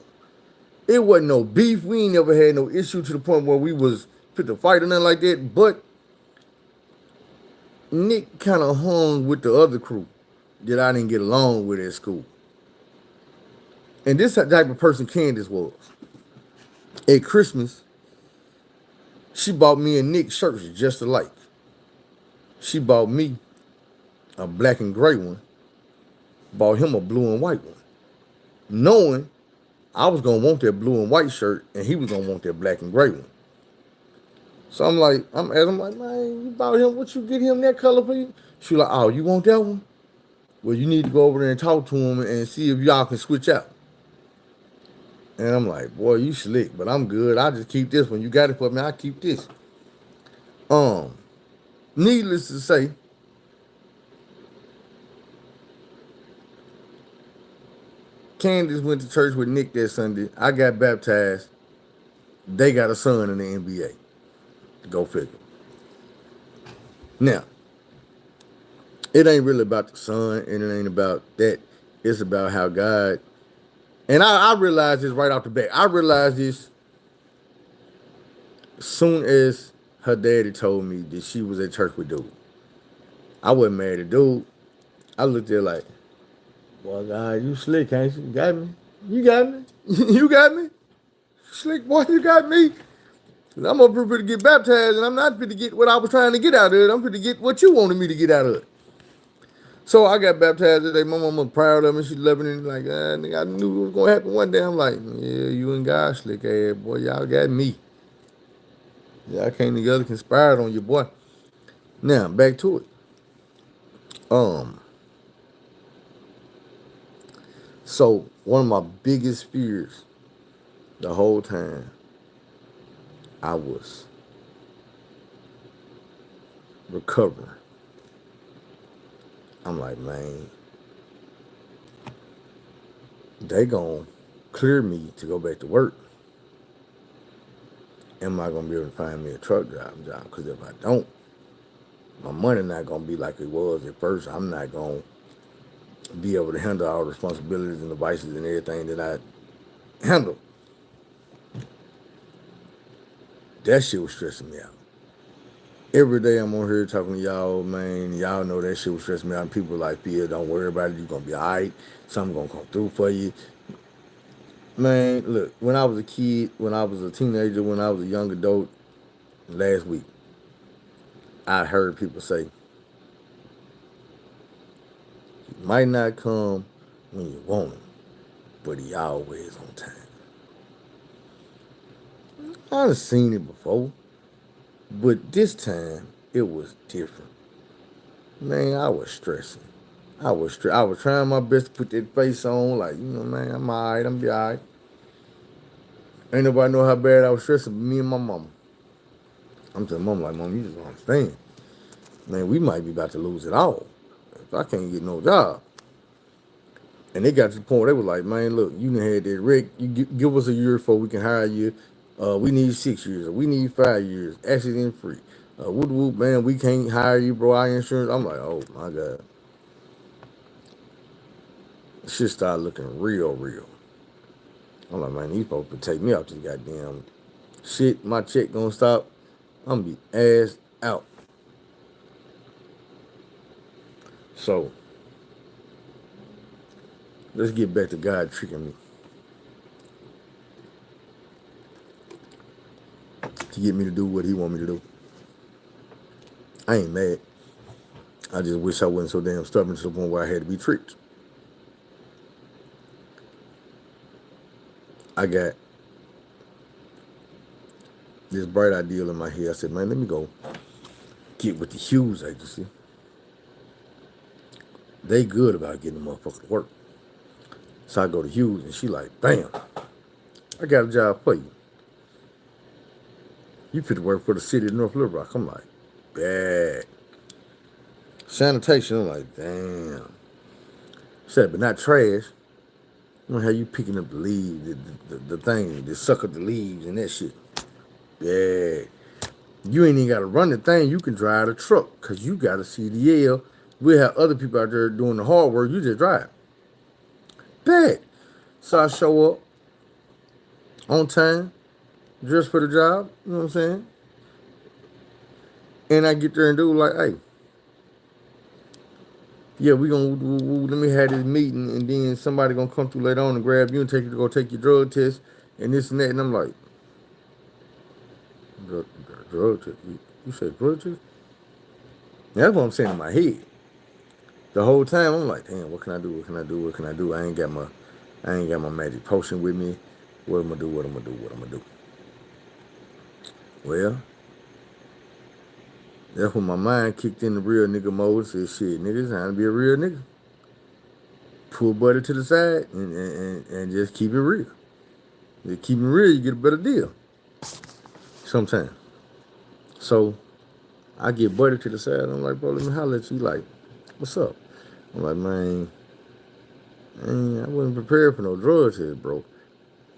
A: It wasn't no beef. We ain't never had no issue to the point where we was fit to fight or nothing like that. But Nick kind of hung with the other crew that I didn't get along with at school. And this type of person Candace was. At Christmas, she bought me and Nick shirts just alike. She bought me a black and gray one, bought him a blue and white one, knowing I was going to want that blue and white shirt and he was going to want that black and gray one. So I'm like, I'm like, man, you bought him, what you get him that color for you? She like, oh, you want that one? Well, you need to go over there and talk to him and see if y'all can switch out. And I'm like, boy, you slick, but I'm good. I'll just keep this one. You got it for me, I'll keep this. Needless to say, Candace went to church with Nick that Sunday. I got baptized. They got a son in the NBA. Go figure. Now, it ain't really about the son, and it ain't about that. It's about how God, and I realized this right off the bat. I realized this as soon as her daddy told me that she was at church with dude. I wasn't mad at dude. I looked at her like, boy, God, you slick, ain't you? You got me. You got me. You got me. Slick boy, you got me. I'm up here to get baptized, and I'm not fit to get what I was trying to get out of it. I'm fit to get what you wanted me to get out of it. So I got baptized today. My mama proud of me. She loving it. Like, nigga, I knew it was going to happen one day. I'm like, yeah, you and God, slick ass, boy. Y'all got me. Y'all came together, conspired on you, boy. Now, back to it. So one of my biggest fears the whole time I was recovering. I'm like, man, they gonna clear me to go back to work. Am I gonna be able to find me a truck driving job? Because if I don't, my money not gonna be like it was at first. I'm not gonna be able to handle all the responsibilities and the vices and everything that I handle. That shit was stressing me out. Every day I'm on here talking to y'all, man. Y'all know that shit was stressing me out. And people like, Phil, don't worry about it. You're going to be all right. Something going to come through for you. Man, look, when I was a kid, when I was a teenager, when I was a young adult, last week, I heard people say, he might not come when you want him, but he always on time. I've seen it before, but this time, it was different. Man, I was stressing. I was trying my best to put that face on, like, you know, man, I'm all right, I'm be all right. Ain't nobody know how bad I was stressing, but me and my mama. I'm telling mom, like, mom, you just don't understand. Man, we might be about to lose it all if I can't get no job. And they got to the point where they were like, man, look, you done had that wreck. You give us a year before we can hire you. We need 6 years, or we need 5 years, accident free. Whoop, whoop, man, we can't hire you, bro, our insurance. I'm like, oh, my God. Shit started looking real, real. I'm like, man, these folks could take me out to the goddamn shit. My check gonna stop. I'm gonna be assed out. So let's get back to God tricking me to get me to do what He want me to do. I ain't mad. I just wish I wasn't so damn stubborn to the point where I had to be tricked. I got this bright idea in my head. I said, man, let me go get with the Hughes agency. They good about getting the motherfucker to work. So I go to Hughes and she like, bam, I got a job for you. You fit to work for the city of North Little Rock. I'm like, bad. Sanitation, I'm like, damn. Said, but not trash. You know how you picking up the leaves, the thing, the suck up the leaves and that shit. Yeah. You ain't even got to run the thing. You can drive the truck because you got a CDL. We have other people out there doing the hard work. You just drive. Bad. So I show up on time, dressed for the job. You know what I'm saying? And I get there and do like, hey, yeah, we gonna let me have this meeting, and then somebody gonna come through later on and grab you and take you to go take your drug test and this and that. And I'm like, drug test? You said drug test? That's what I'm saying in my head. The whole time I'm like, damn, what can I do? What can I do? What can I do? I ain't got my magic potion with me. What am I do? What am I do? What am I do? Well, that's when my mind kicked in the real nigga mode. Said, shit, nigga, it's time to be a real nigga. Pull buddy to the side and just keep it real. Just keep it real, you get a better deal. Sometimes. So I get buddy to the side. I'm like, bro, let me holler at you. Like, what's up? I'm like, man, I wasn't prepared for no drug test, bro.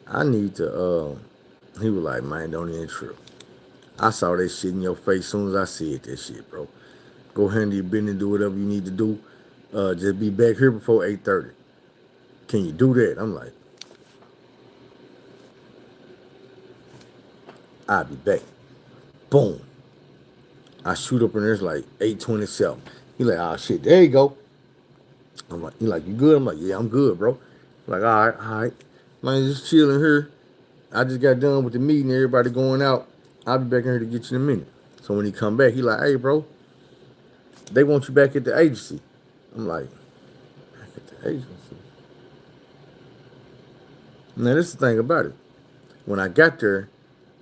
A: I need to, he was like, man, don't even trip. I saw that shit in your face as soon as I said that shit, bro. Go handle your business, do whatever you need to do. Just be back here before 8:30. Can you do that? I'm like, I'll be back. Boom. I shoot up in there, it's like 8:27. He like, oh shit, there you go. I'm like, he like, you good? I'm like, yeah, I'm good, bro. Like, all right. Man, just chilling here. I just got done with the meeting, everybody going out. I'll be back in here to get you in a minute. So when he come back, he like, hey, bro, they want you back at the agency. I'm like, back at the agency? Now, this is the thing about it. When I got there,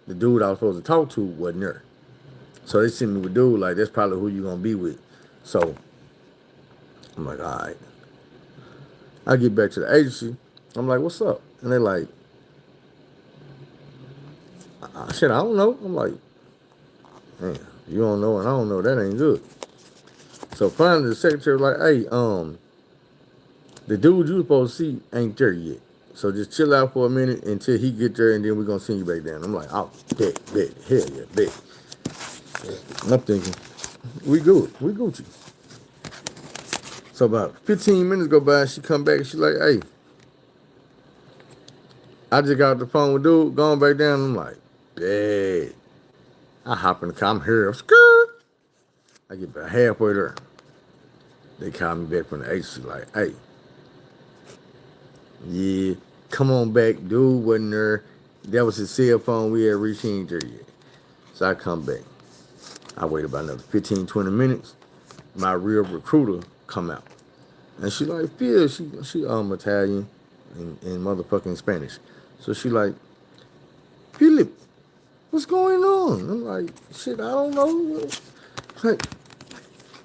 A: the dude I was supposed to talk to wasn't there. So they sent me with a dude, like, that's probably who you gonna be with. So I'm like, all right. I get back to the agency. I'm like, what's up? And they like, shit, I don't know. I'm like, man, you don't know and I don't know. That ain't good. So finally the secretary was like, hey, the dude you supposed to see ain't there yet. So just chill out for a minute until he get there, and then we're gonna send you back down. I'm like, oh, bet, hell yeah, bet. I'm thinking, we good, we Gucci. So about 15 minutes go by, she come back and she like, hey, I just got off the phone with dude, going back down. I'm like, bet. I hop in the car, I'm here, I'm scared. I get about halfway there. They call me back from the agency like, hey, yeah, come on back, dude wasn't there. That was his cell phone, we had reached, he ain't there yet. So I come back. I wait about another 15, 20 minutes. My real recruiter come out. And she like, Phil, she Italian and motherfucking Spanish. So she like, Philip, what's going on? I'm like, shit, I don't know. Like,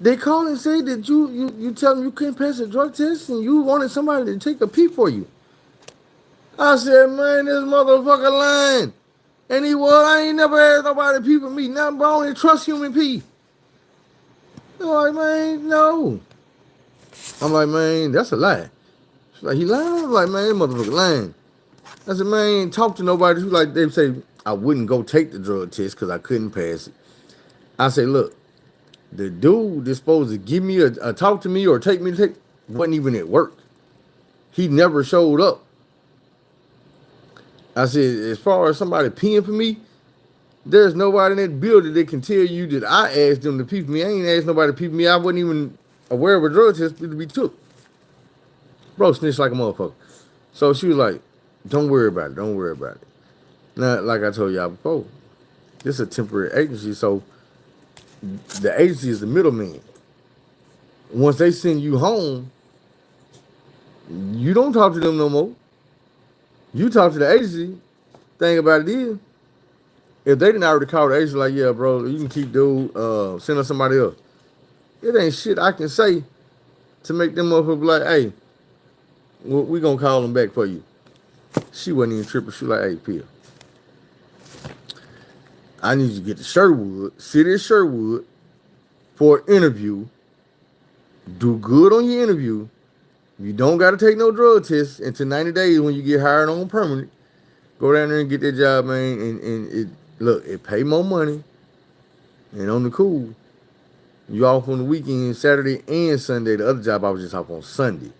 A: they called and said that you tell them you couldn't pass a drug test and you wanted somebody to take a pee for you. I said, man, this motherfucker lying. And he was, I ain't never had nobody pee for me. Nothing, but I only trust human pee. I'm like, man, no. I'm like, man, that's a lie. She's like, he lying? I'm like, man, that motherfucker lying. I said, man, I ain't talk to nobody. She's like, they say I wouldn't go take the drug test because I couldn't pass it. I say, look, the dude that's supposed to give me a talk to me or take me to take wasn't even at work. He never showed up. I said, as far as somebody peeing for me, there's nobody in that building that can tell you that I asked them to pee for me. I ain't asked nobody to pee for me. I wasn't even aware of a drug test to be took. Bro, snitched like a motherfucker. So she was like, don't worry about it. Don't worry about it. Now, like I told y'all before, this is a temporary agency, so the agency is the middleman. Once they send you home, you don't talk to them no more. You talk to the agency. Thing about it is, if they didn't already call the agency like, yeah, bro, you can keep dude, send us somebody else. It ain't shit I can say to make them motherfuckers be like, hey, we gonna call them back for you. She wasn't even tripping. She was like, hey, Pia, I need you to get to Sherwood, city of Sherwood, for an interview. Do good on your interview. You don't got to take no drug tests until 90 days when you get hired on permanent. Go down there and get that job, man. And it look, it pay more money. And on the cool, you off on the weekend, Saturday and Sunday. The other job I was just off on Sunday.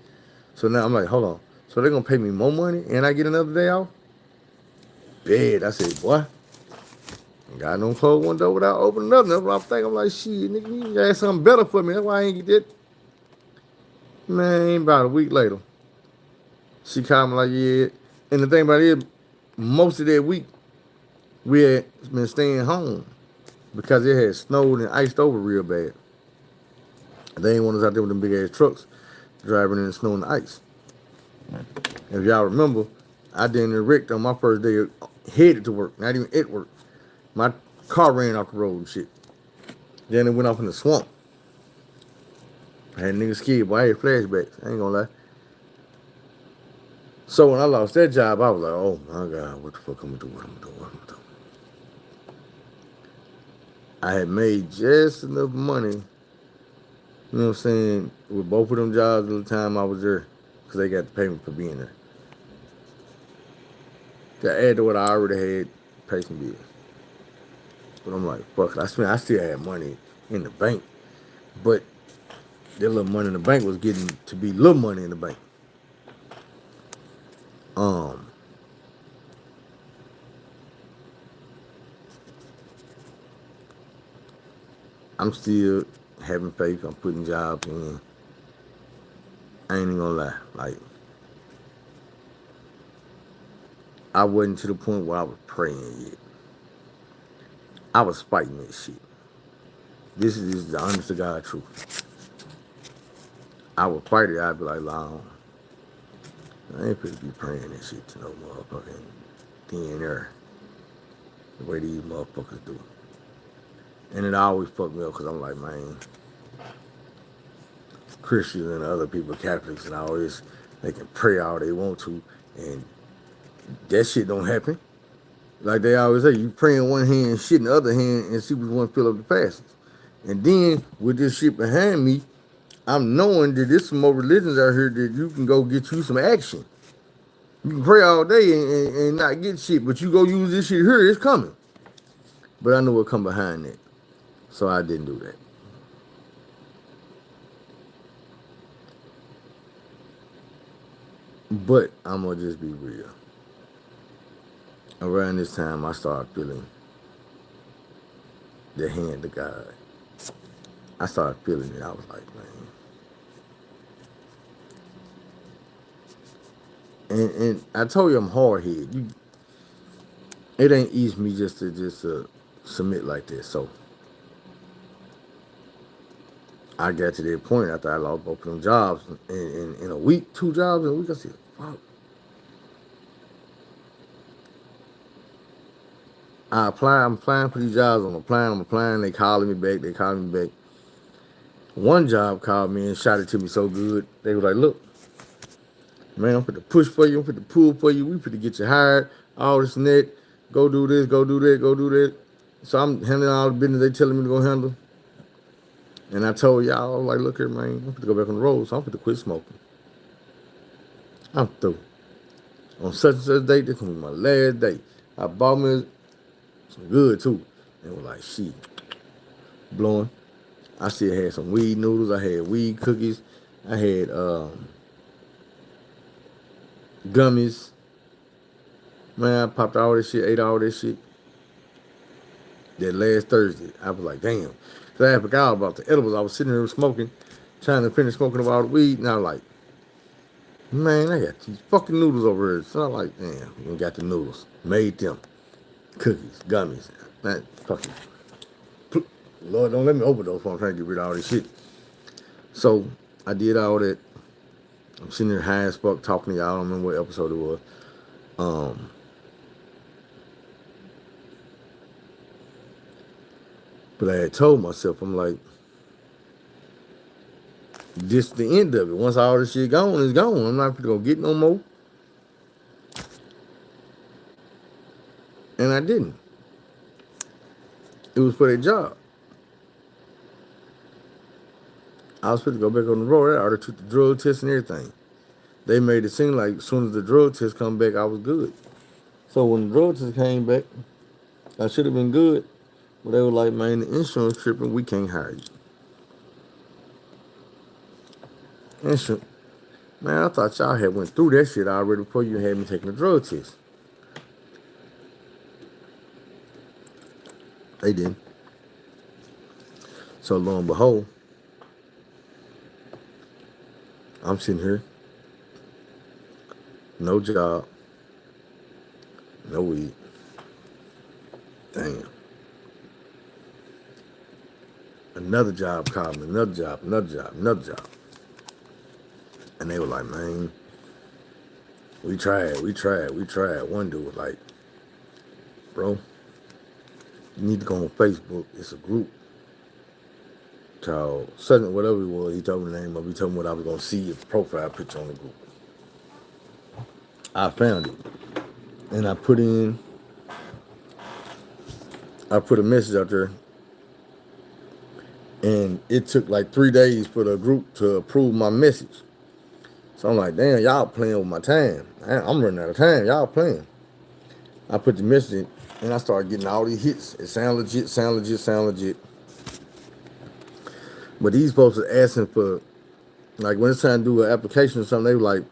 A: So now I'm like, hold on. So they're going to pay me more money and I get another day off? Bad. I said, boy, God don't close one door without opening another. That's what I'm thinking. I'm like, shit, nigga, you got something better for me. That's why I ain't get that. Man, about a week later, she called me like, yeah. And the thing about it is, most of that week, we had been staying home because it had snowed and iced over real bad. They ain't want us out there with them big ass trucks driving in the snow and the ice. If y'all remember, I didn't wrecked on my first day headed to work, not even at work. My car ran off the road and shit. Then it went off in the swamp. I had niggas scared, boy. I had flashbacks. I ain't gonna lie. So when I lost that job, I was like, oh my God, what the fuck I'm gonna do? What I'm gonna do? What I'm gonna do? I had made just enough money, you know what I'm saying, with both of them jobs at the time I was there, because they got the payment for being there. To add to what I already had, pay some bills. But I'm like, fuck it. I still had money in the bank, but that little money in the bank was getting to be little money in the bank. I'm still having faith. I'm putting jobs in. I ain't even gonna lie. Like, I wasn't to the point where I was praying yet. I was fighting that shit. This is the honest to God truth. I would fight it. I'd be like, long. I ain't supposed to be praying that shit to no motherfucking thin air. The way these motherfuckers do. And it always fucked me up because I'm like, man, Christians and other people, Catholics and all this, they can pray all they want to, and that shit don't happen. Like they always say, you pray in one hand, shit in the other hand, and see which one fill up the fastest. And then with this shit behind me, I'm knowing that there's some more religions out here that you can go get you some action. You can pray all day and not get shit, but you go use this shit here, it's coming. But I know what come behind that. So I didn't do that. But I'm going to just be real. Around this time, I started feeling the hand of God. I started feeling it. I was like, man. And I told you I'm hard-headed. It ain't easy for me just to submit like this. So I got to that point after I lost both of them jobs. In a week, 2 jobs in a week, I said, fuck. I'm applying for these jobs. I'm applying. They calling me back. One job called me and shot it to me so good. They were like, look, man, I'm finna push for you. I'm finna pull for you. We finna get you hired. All this and that. Go do this, go do that. So I'm handling all the business they telling me to go handle. And I told y'all, I was like, look here, man, I'm finna go back on the road, so I'm finna quit smoking. I'm through. On such and such date, this gonna be my last day. I bought me some good too. And was like, shit, blowing. I still had some weed noodles. I had weed cookies. I had gummies. Man, I popped all this shit, ate all this shit. That last Thursday, I was like, damn. Cause I had forgot about the edibles. I was sitting there smoking, trying to finish smoking up all the weed, and I was like, man, I got these fucking noodles over here. So I'm like, damn, we got the noodles. Made them. Cookies, gummies. Man, fucking. Lord, don't let me overdose while I'm trying to get rid of all this shit. So I did all that. I'm sitting there high as fuck talking to y'all. I don't remember what episode it was. But I had told myself, I'm like, this the end of it. Once all this shit gone, it's gone. I'm not gonna get no more. And I didn't. It was for their job. I was supposed to go back on the road. I already took the drug test and everything. They made it seem like as soon as the drug test come back, I was good. So when the drug test came back, I should have been good. But they were like, man, the insurance tripping, we can't hire you. Insurance. Man, I thought y'all had went through that shit already before you had me taking the drug test. They didn't. So lo and behold, I'm sitting here, no job, no weed. Damn. Another job called me, another job. And they were like, man, we tried. One dude was like, bro, you need to go on Facebook. It's a group called Sudden, whatever it was. He told me the name of it. He told me what I was going to see, his profile picture on the group. I found it. And I put a message out there. And it took like 3 days for the group to approve my message. So I'm like, damn, y'all playing with my time. I'm running out of time. Y'all playing. I put the message in, and I started getting all these hits. It sound legit. But these folks are asking for, like, when it's time to do an application or something, they were like,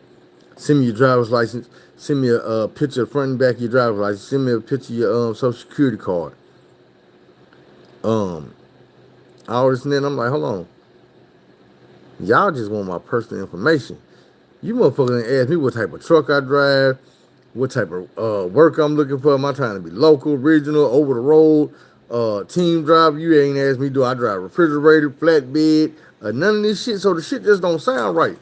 A: send me your driver's license, send me a picture of the front and back of your driver's license, send me a picture of your social security card. All this and then I'm like, hold on. Y'all just want my personal information. You motherfuckers ain't ask me what type of truck I drive, what type of work I'm looking for. Am I trying to be local, regional, over the road, team driver? You ain't asked me, do I drive refrigerator, flatbed, none of this shit. So the shit just don't sound right.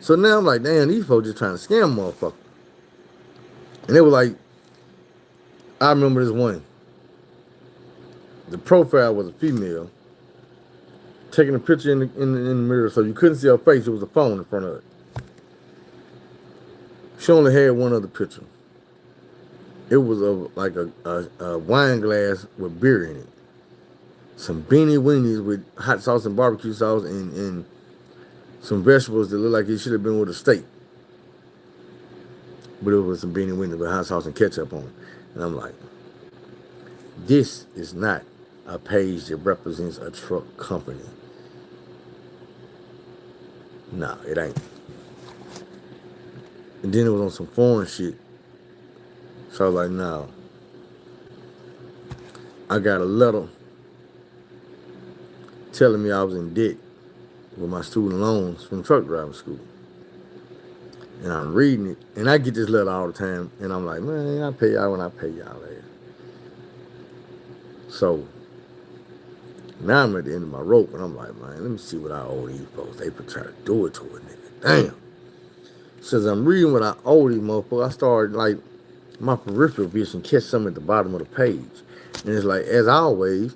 A: So now I'm like, damn, these folks just trying to scam motherfucker. And they were like, I remember this one. The profile was a female taking a picture in the mirror, so you couldn't see her face. It was a phone in front of it. She only had one other picture. It was like a wine glass with beer in it. Some beanie weenies with hot sauce and barbecue sauce and some vegetables that looked like it should have been with a steak. But it was some beanie weenies with hot sauce and ketchup on it. And I'm like, this is not a page that represents a truck company. No, it ain't. And then it was on some foreign shit. So I was like, no. I got a letter telling me I was in debt with my student loans from truck driving school. And I'm reading it, and I get this letter all the time, and I'm like, man, I pay y'all when I pay y'all later. So now I'm at the end of my rope, and I'm like, man, let me see what I owe these folks. They try to do it to a nigga. Damn. So as I'm reading what I owe these motherfuckers, I started, like, my peripheral vision catch something at the bottom of the page. And it's like, as always,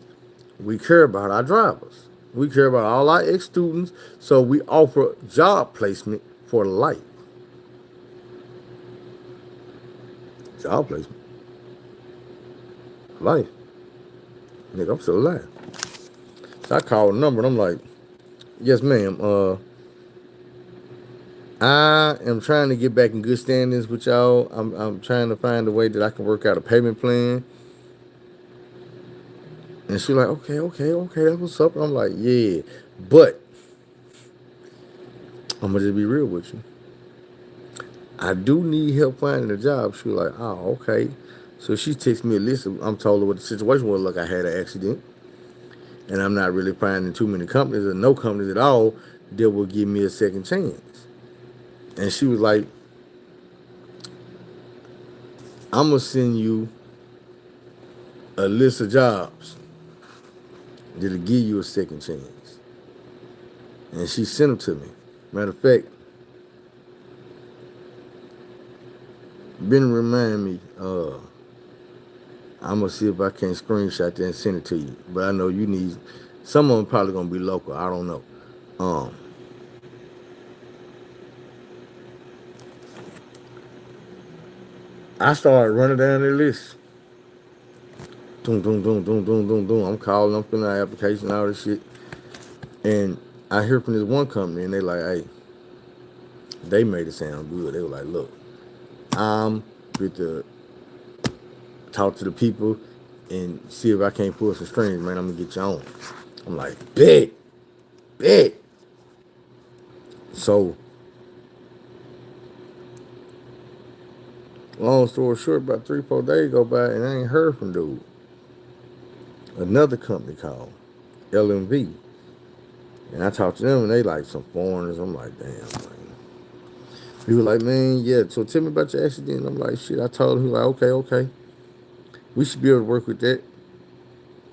A: we care about our drivers. We care about all our ex-students, so we offer job placement for life. Job placement. Life. Nigga, I'm still alive. So I called the number, and I'm like, yes, ma'am, I am trying to get back in good standings with y'all. I'm trying to find a way that I can work out a payment plan. And she's like, okay, that's what's up. And I'm like, yeah, but I'm gonna just be real with you. I do need help finding a job. She was like, oh, okay. So she texted me a list of, I'm told her what the situation was. Look, I had an accident, and I'm not really finding too many companies or no companies at all that will give me a second chance. And she was like, I'm going to send you a list of jobs that'll give you a second chance. And she sent them to me. Matter of fact, been remind me, I'm gonna see if I can screenshot that and send it to you. But I know you need, some of them probably gonna be local. I don't know. Um, I started running down the list. Doom, doom, doom, doom, doom, doom, doom. I'm calling, I'm filling out application, all this shit. And I hear from this one company, and they like, hey, they made it sound good. They were like, look, I'm with the talk to the people and see if I can't pull some strings, man. I'm gonna get you on. I'm like, bet, bet. So, long story short, about 3, 4 days go by and I ain't heard from dude. Another company called LMV. And I talked to them and they like some foreigners. I'm like, damn, man. He was like, man, yeah, so tell me about your accident. I'm like, shit. I told him, he was like, okay, okay. We should be able to work with that.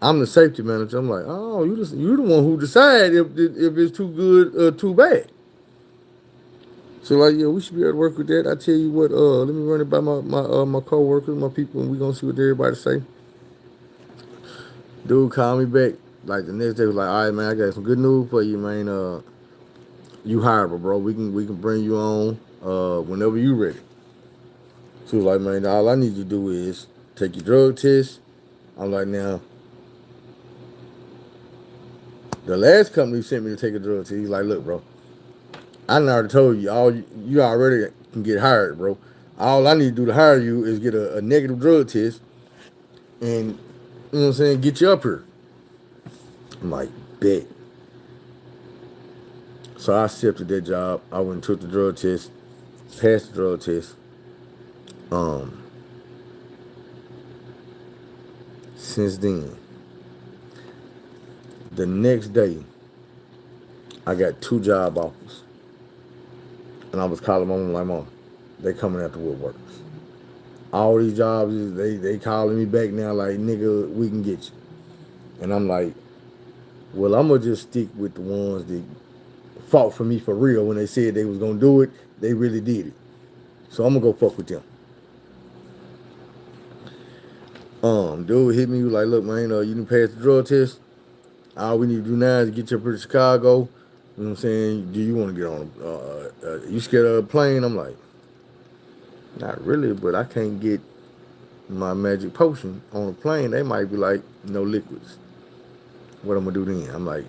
A: I'm the safety manager. I'm like, oh, you the one who decide if it's too good or too bad. So like, yeah, we should be able to work with that. I tell you what, let me run it by my coworkers, my people, and we gonna see what everybody say. Dude called me back like the next day. Was like, all right, man, I got some good news for you, man. You hireable, bro. We can bring you on whenever you ready. She was like, man, all I need you to do is take your drug test. I'm like, now, the last company sent me to take a drug test. He's like, look, bro, I done already told you, you already can get hired, bro. All I need to do to hire you is get a negative drug test and, you know what I'm saying, get you up here. I'm like, bet. So I accepted that job. I went and took the drug test, passed the drug test. Um, since then, the next day, I got 2 job offers. And I was calling my mom like, mom, they coming after woodworkers. All these jobs, they calling me back now like, nigga, we can get you. And I'm like, well, I'm going to just stick with the ones that fought for me for real when they said they was going to do it. They really did it. So I'm going to go fuck with them. Dude hit me, he was like, look, man, you didn't pass the drug test. All we need to do now is get you up here to Chicago. You know what I'm saying? Do you want to get on you scared of a plane? I'm like, not really, but I can't get my magic potion on a plane. They might be like, no liquids. What I'm going to do then? I'm like,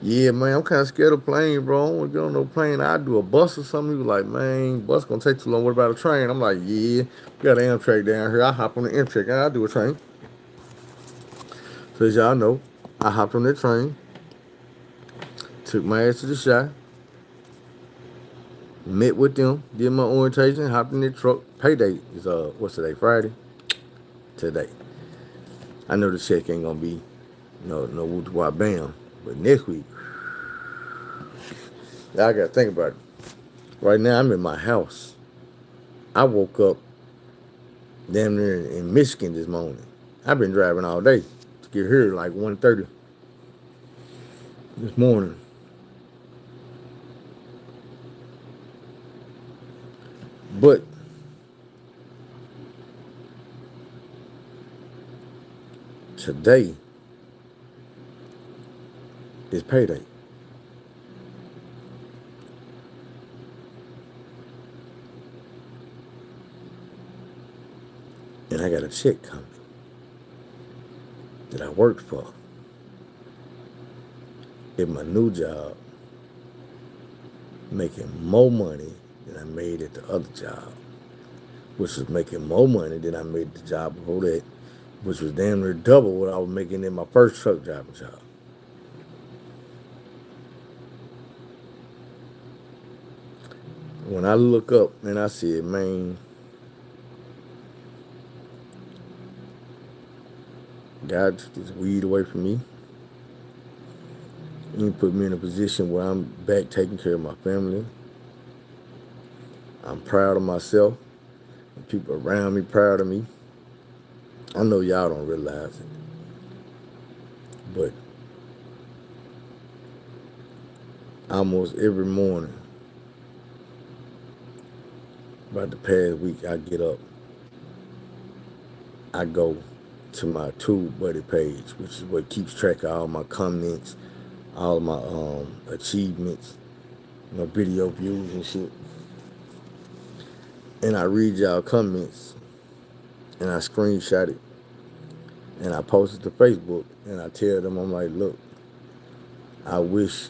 A: yeah, man, I'm kind of scared of plane, bro. I don't want to get on no plane. I'd do a bus or something. He was like, man, bus going to take too long. What about a train? I'm like, yeah, we got an Amtrak down here. I hop on the Amtrak and I'll do a train. So as y'all know, I hopped on that train, took my ass to the shop, met with them, did my orientation, hopped in their truck. Payday is what's today? Friday? Today. I know the check ain't gonna be no whoop wop bam. But next week, y'all gotta think about it. Right now I'm in my house. I woke up damn near in Michigan this morning. I've been driving all day to get here like 1:30 this morning. But today is payday. And I got a check coming that I worked for at my new job, making more money than I made at the other job, which was making more money than I made at the job before that, which was damn near double what I was making in my first truck driving job. When I look up and I said, man, God took this weed away from me. He put me in a position where I'm back taking care of my family. I'm proud of myself. And people around me proud of me. I know y'all don't realize it, but almost every morning, about the past week, I get up, I go to my Tube Buddy page, which is what keeps track of all my comments, all my achievements, my video views and shit. And I read y'all comments, and I screenshot it, and I post it to Facebook, and I tell them, I'm like, look, I wish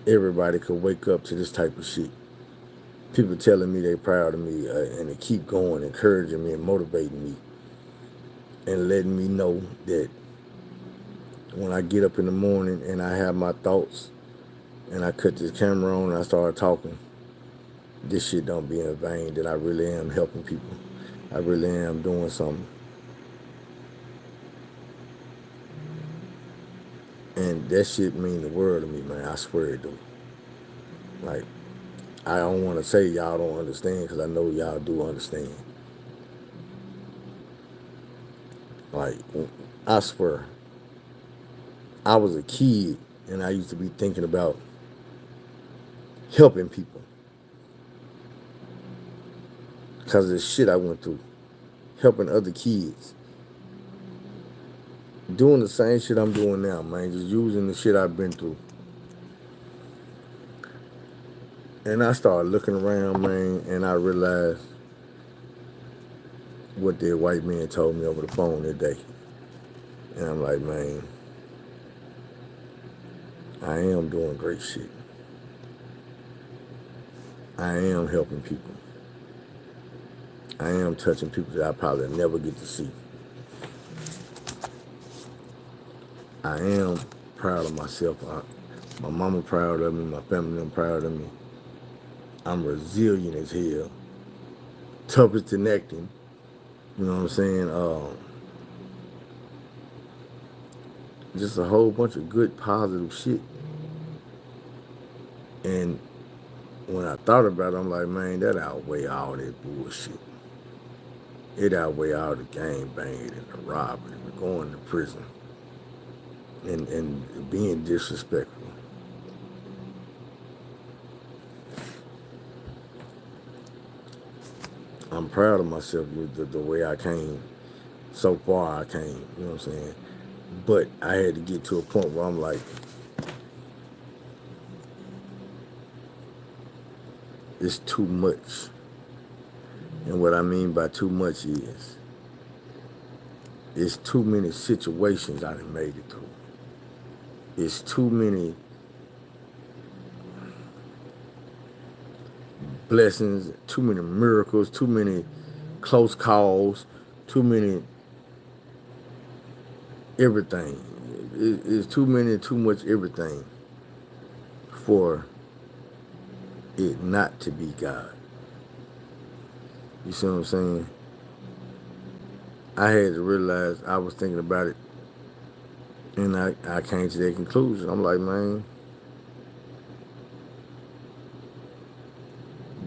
A: everybody could wake up to this type of shit. People telling me they proud of me, and they keep going, encouraging me and motivating me, and letting me know that when I get up in the morning and I have my thoughts and I cut this camera on and I start talking, this shit don't be in vain, that I really am helping people. I really am doing something. And that shit mean the world to me, man. I swear it do. Like, I don't want to say y'all don't understand, because I know y'all do understand. Like, I swear, I was a kid and I used to be thinking about helping people because of the shit I went through, helping other kids, doing the same shit I'm doing now, man, just using the shit I've been through. And I started looking around, man, and I realized what that white man told me over the phone that day. And I'm like, man, I am doing great shit. I am helping people. I am touching people that I probably never get to see. I am proud of myself. My mama proud of me. My family them proud of me. I'm resilient as hell. Tough as to acting. You know what I'm saying? Just a whole bunch of good, positive shit. And when I thought about it, I'm like, man, that outweigh all that bullshit. It outweigh all the gang banging and the robbing and the going to prison and being disrespectful. I'm proud of myself with the way I came. So far I came, you know what I'm saying? But I had to get to a point where I'm like, it's too much. And what I mean by too much is, it's too many situations I done made it through. It's too many blessings, too many miracles, too many close calls, too many everything. It's too much everything for it not to be God. You see what I'm saying? I had to realize, I was thinking about it, and I came to that conclusion. I'm like, man,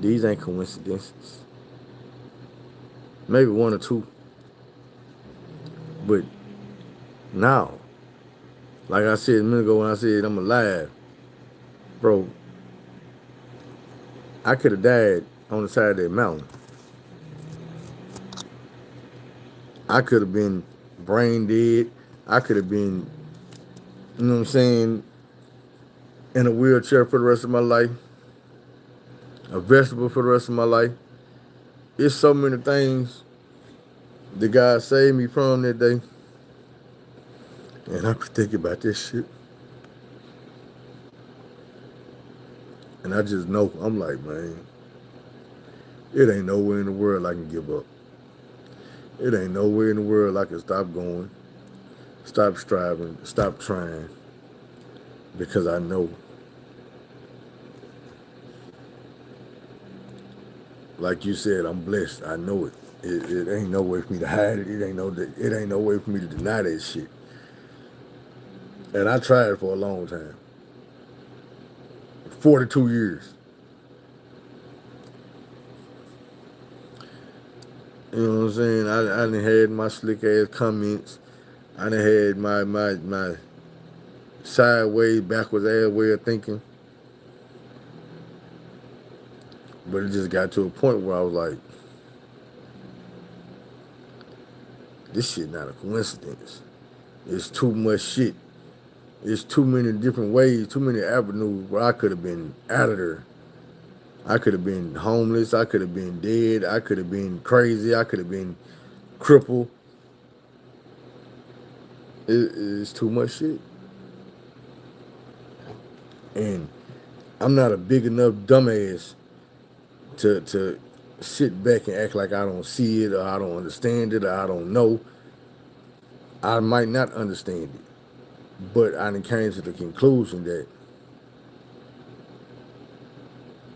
A: these ain't coincidences. Maybe one or two. But now, like I said a minute ago when I said I'm alive, bro, I could have died on the side of that mountain. I could have been brain dead. I could have been, you know what I'm saying, in a wheelchair for the rest of my life, a vegetable for the rest of my life. It's so many things that God saved me from that day. And I could think about this shit. And I just know, I'm like, man, it ain't nowhere in the world I can give up. It ain't nowhere in the world I can stop going, stop striving, stop trying, because I know like you said, I'm blessed. I know it. It ain't no way for me to hide it. It ain't no way for me to deny that shit. And I tried for a long time. 42 years. You know what I'm saying? I done had my slick ass comments. I done had my sideways, backwards ass way of thinking. But it just got to a point where I was like, this shit not a coincidence. It's too much shit. It's too many different ways, too many avenues where I could have been out of there. I could have been homeless. I could have been dead. I could have been crazy. I could have been crippled. It's too much shit. And I'm not a big enough dumbass to sit back and act like I don't see it or I don't understand it or I don't know. I might not understand it. But I done came to the conclusion that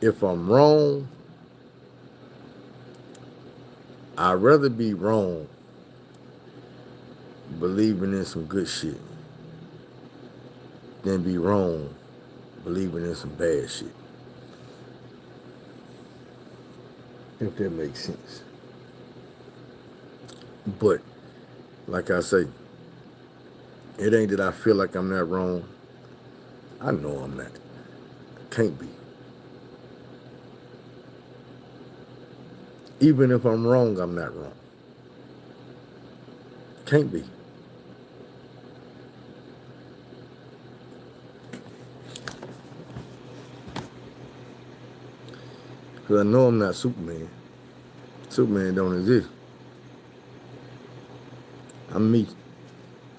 A: if I'm wrong, I'd rather be wrong believing in some good shit than be wrong believing in some bad shit. If that makes sense. But, like I say, it ain't that I feel like I'm not wrong. I know I'm not. Can't be. Even if I'm wrong, I'm not wrong. Can't be. Because I know I'm not Superman. Superman don't exist. I'm me.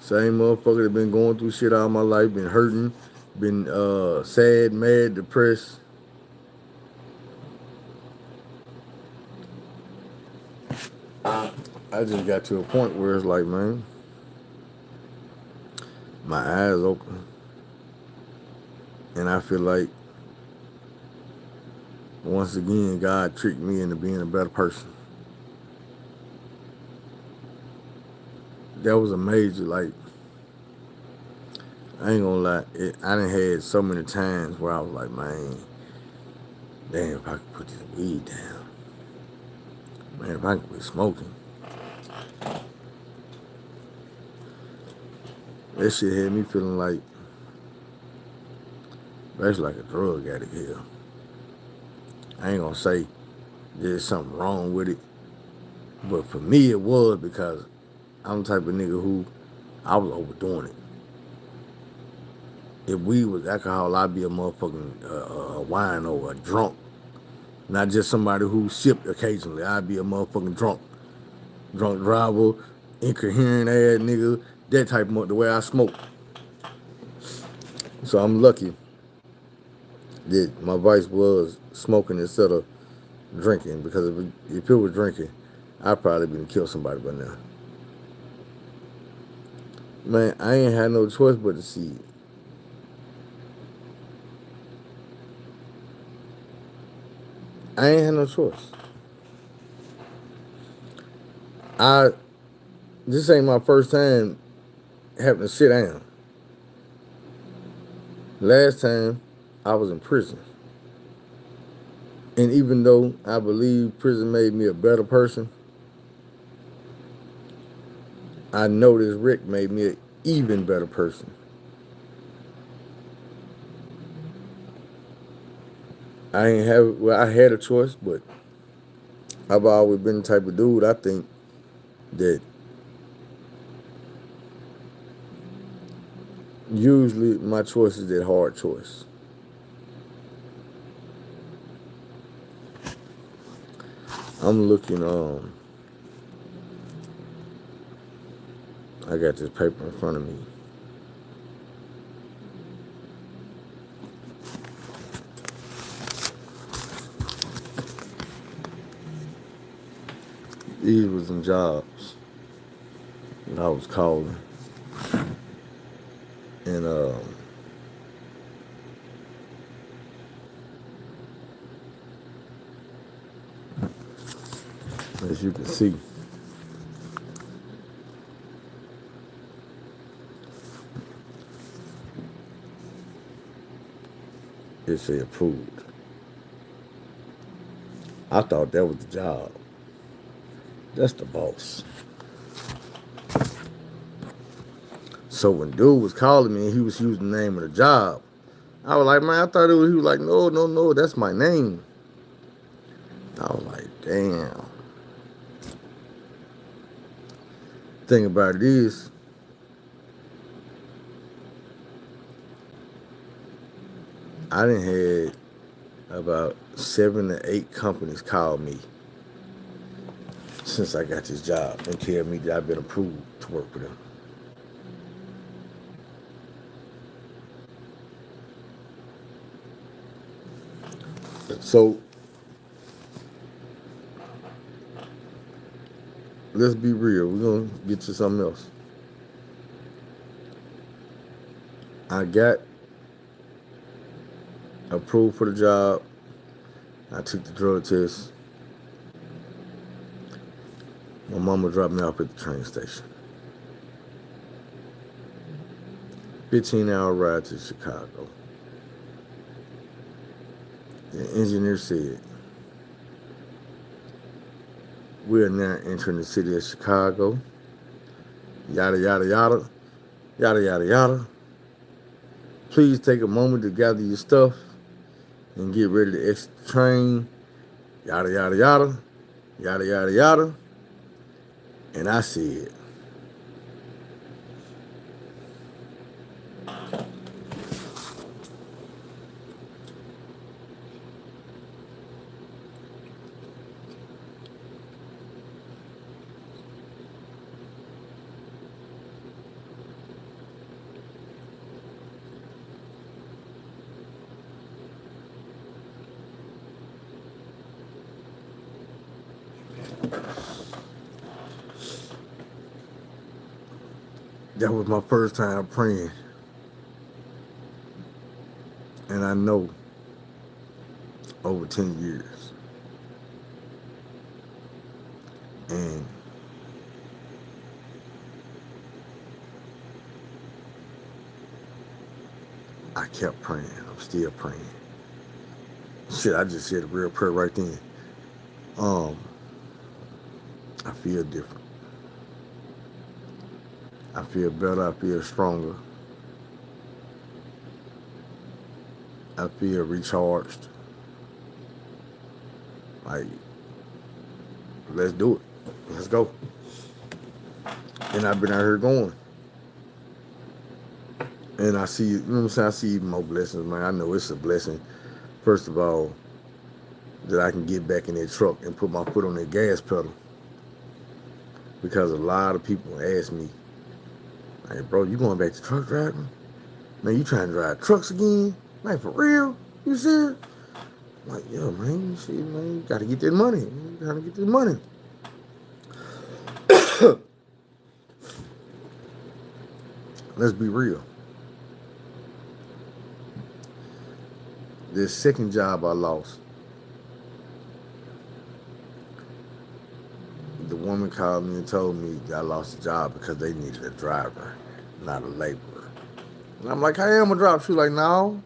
A: Same motherfucker that been going through shit all my life, been hurting, been sad, mad, depressed. I just got to a point where it's like, man, my eyes open. And I feel like, once again, God tricked me into being a better person. That was a major, like, I ain't gonna lie, I done had so many times where I was like, man, damn, if I could put this weed down. Man, if I could quit smoking. That shit had me feeling like, that's like a drug addict here. I ain't gonna say there's something wrong with it. But for me, it was because I'm the type of nigga who, I was overdoing it. If weed was alcohol, I'd be a motherfucking wine or a drunk. Not just somebody who sipped occasionally. I'd be a motherfucking drunk. Drunk driver, incoherent ass nigga, that type of, the way I smoke. So I'm lucky that my vice was smoking instead of drinking, because if it was drinking, I'd probably been killed somebody by now. Man, I ain't had no choice but to see it. I ain't had no choice. This ain't my first time having to sit down. Last time, I was in prison. And even though I believe prison made me a better person, I know this wreck made me an even better person. I had a choice, but I've always been the type of dude, I think, that usually my choice is that hard choice. I'm looking, I got this paper in front of me. These were some jobs that I was calling. And As you can see, it say approved. I thought that was the job. That's the boss. So when dude was calling me and he was using the name of the job, I was like, man, I thought it was, he was like, no, no, no, that's my name. I was like, damn. Thing about it is, I done had about 7 to 8 companies call me since I got this job and tell me that I've been approved to work with them. So let's be real. We're gonna get to something else. I got approved for the job. I took the drug test. My mama dropped me off at the train station. 15-hour ride to Chicago. The engineer said, we are now entering the city of Chicago. Yada, yada, yada. Yada, yada, yada. Please take a moment to gather your stuff and get ready to exit the train. Yada, yada, yada. Yada, yada, yada. And I said, that was my first time praying. And I know over 10 years. And I kept praying. I'm still praying. Shit, I just said a real prayer right then. I feel different. I feel better. I feel stronger. I feel recharged. Like, let's do it. Let's go. And I've been out here going. And I see, you know what I'm saying? I see even more blessings, man. I know it's a blessing. First of all, that I can get back in that truck and put my foot on that gas pedal. Because a lot of people ask me, like, bro, you going back to truck driving? Man, you trying to drive trucks again? Like, for real? You serious? I'm like, yeah, man, you see, man, you gotta get that money. You gotta get that money. Let's be real. This second job I lost, the woman called me and told me that I lost the job because they needed a driver, not a laborer. And I'm like, I am a driver. She was like, no.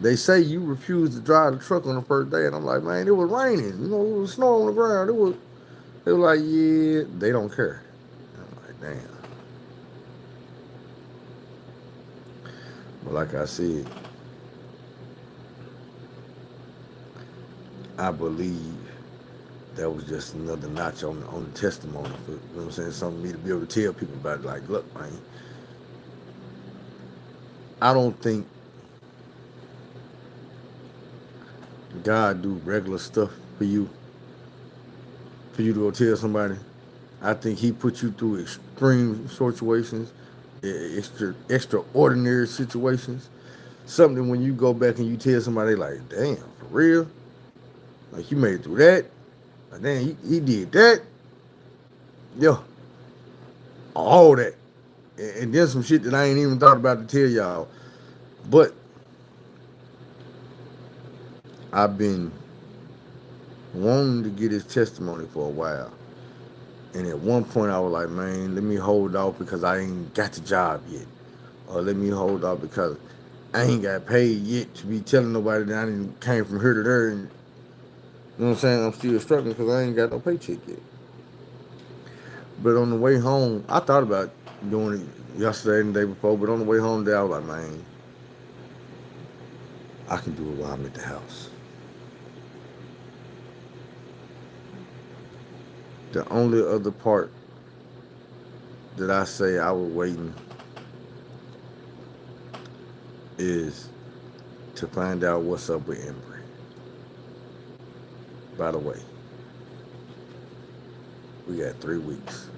A: They say you refused to drive the truck on the first day. And I'm like, man, it was raining. You know, it was snow on the ground. They were like, yeah, they don't care. I'm like, damn. But like I said, I believe that was just another notch on the testimony. For, you know what I'm saying? Something for me to be able to tell people about it. Like, look, man, I don't think God do regular stuff for you to go tell somebody. I think he put you through extreme situations, extraordinary situations. Something when you go back and you tell somebody like, damn, for real? Like, you made it through that? Like, damn, he did that? Yeah. All that. And then some shit that I ain't even thought about to tell y'all. But I've been wanting to get his testimony for a while. And at one point, I was like, man, let me hold off because I ain't got the job yet. Or let me hold off because I ain't got paid yet to be telling nobody that I didn't came from here to there. And, you know what I'm saying? I'm still struggling because I ain't got no paycheck yet. But on the way home, I thought about doing it yesterday and the day before. But on the way home today, I was like, man, I can do it while I'm at the house. The only other part that I say I was waiting is to find out what's up with Embry. By the way, we got 3 weeks.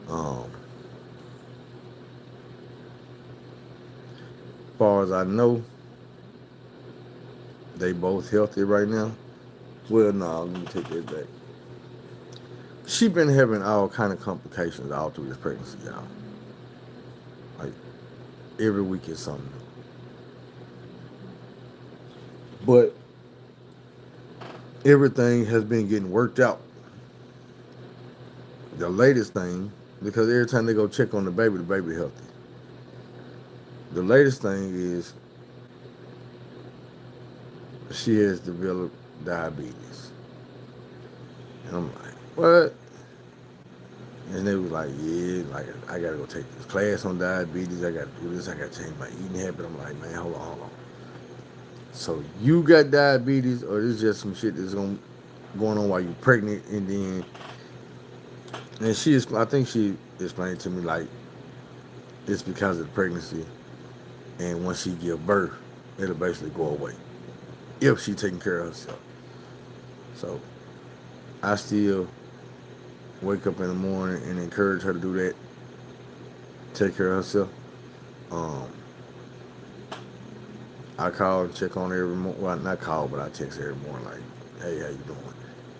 A: Um, far as I know, they both healthy right now. Well, no, let me take that back. She been having all kind of complications all through this pregnancy, y'all. Like every week is something new. But everything has been getting worked out. The latest thing, because every time they go check on the baby healthy. The latest thing is she has developed diabetes. And I'm like, what? And they was like, yeah, like I gotta go take this class on diabetes. I gotta do this. I gotta change my eating habit. I'm like, man, hold on. So you got diabetes, or this just some shit that's going on while you're pregnant, and I think she explained to me like it's because of the pregnancy, and once she give birth, it'll basically go away if she taking care of herself. So I still wake up in the morning and encourage her to do that, take care of herself. Um, I call and check on her every morning. Well, not call, but I text her every morning like, hey, how you doing?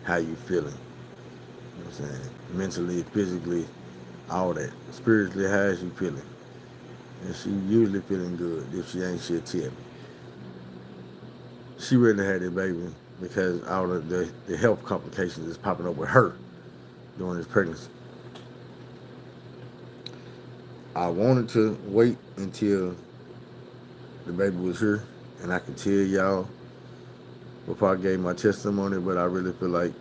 A: How you feeling? You know what I'm saying? Mentally, physically, all that. Spiritually, how is she feeling? And she usually feeling good. If she ain't, she'll tell me. She really had that baby because all of the health complications is popping up with her during this pregnancy. I wanted to wait until the baby was here and I could tell y'all before I gave my testimony, but I really feel like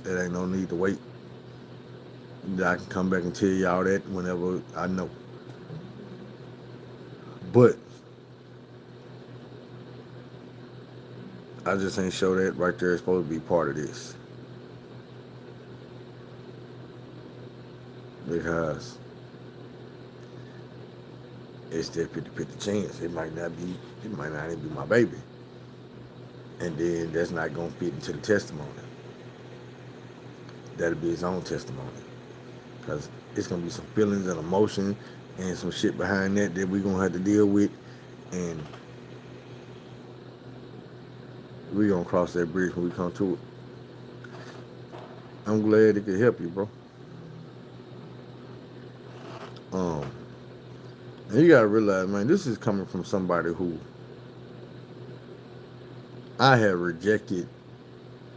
A: there ain't no need to wait. I can come back and tell y'all that whenever I know. But I just ain't show that right there. It's supposed to be part of this because it's that 50-50 chance. It might not even be my baby. And then that's not gonna fit into the testimony. That'll be his own testimony. Because it's gonna be some feelings and emotion and some shit behind that we're gonna have to deal with, and we're gonna cross that bridge when we come to it. I'm glad it could help you, bro. Um, and you gotta realize, man, this is coming from somebody who I have rejected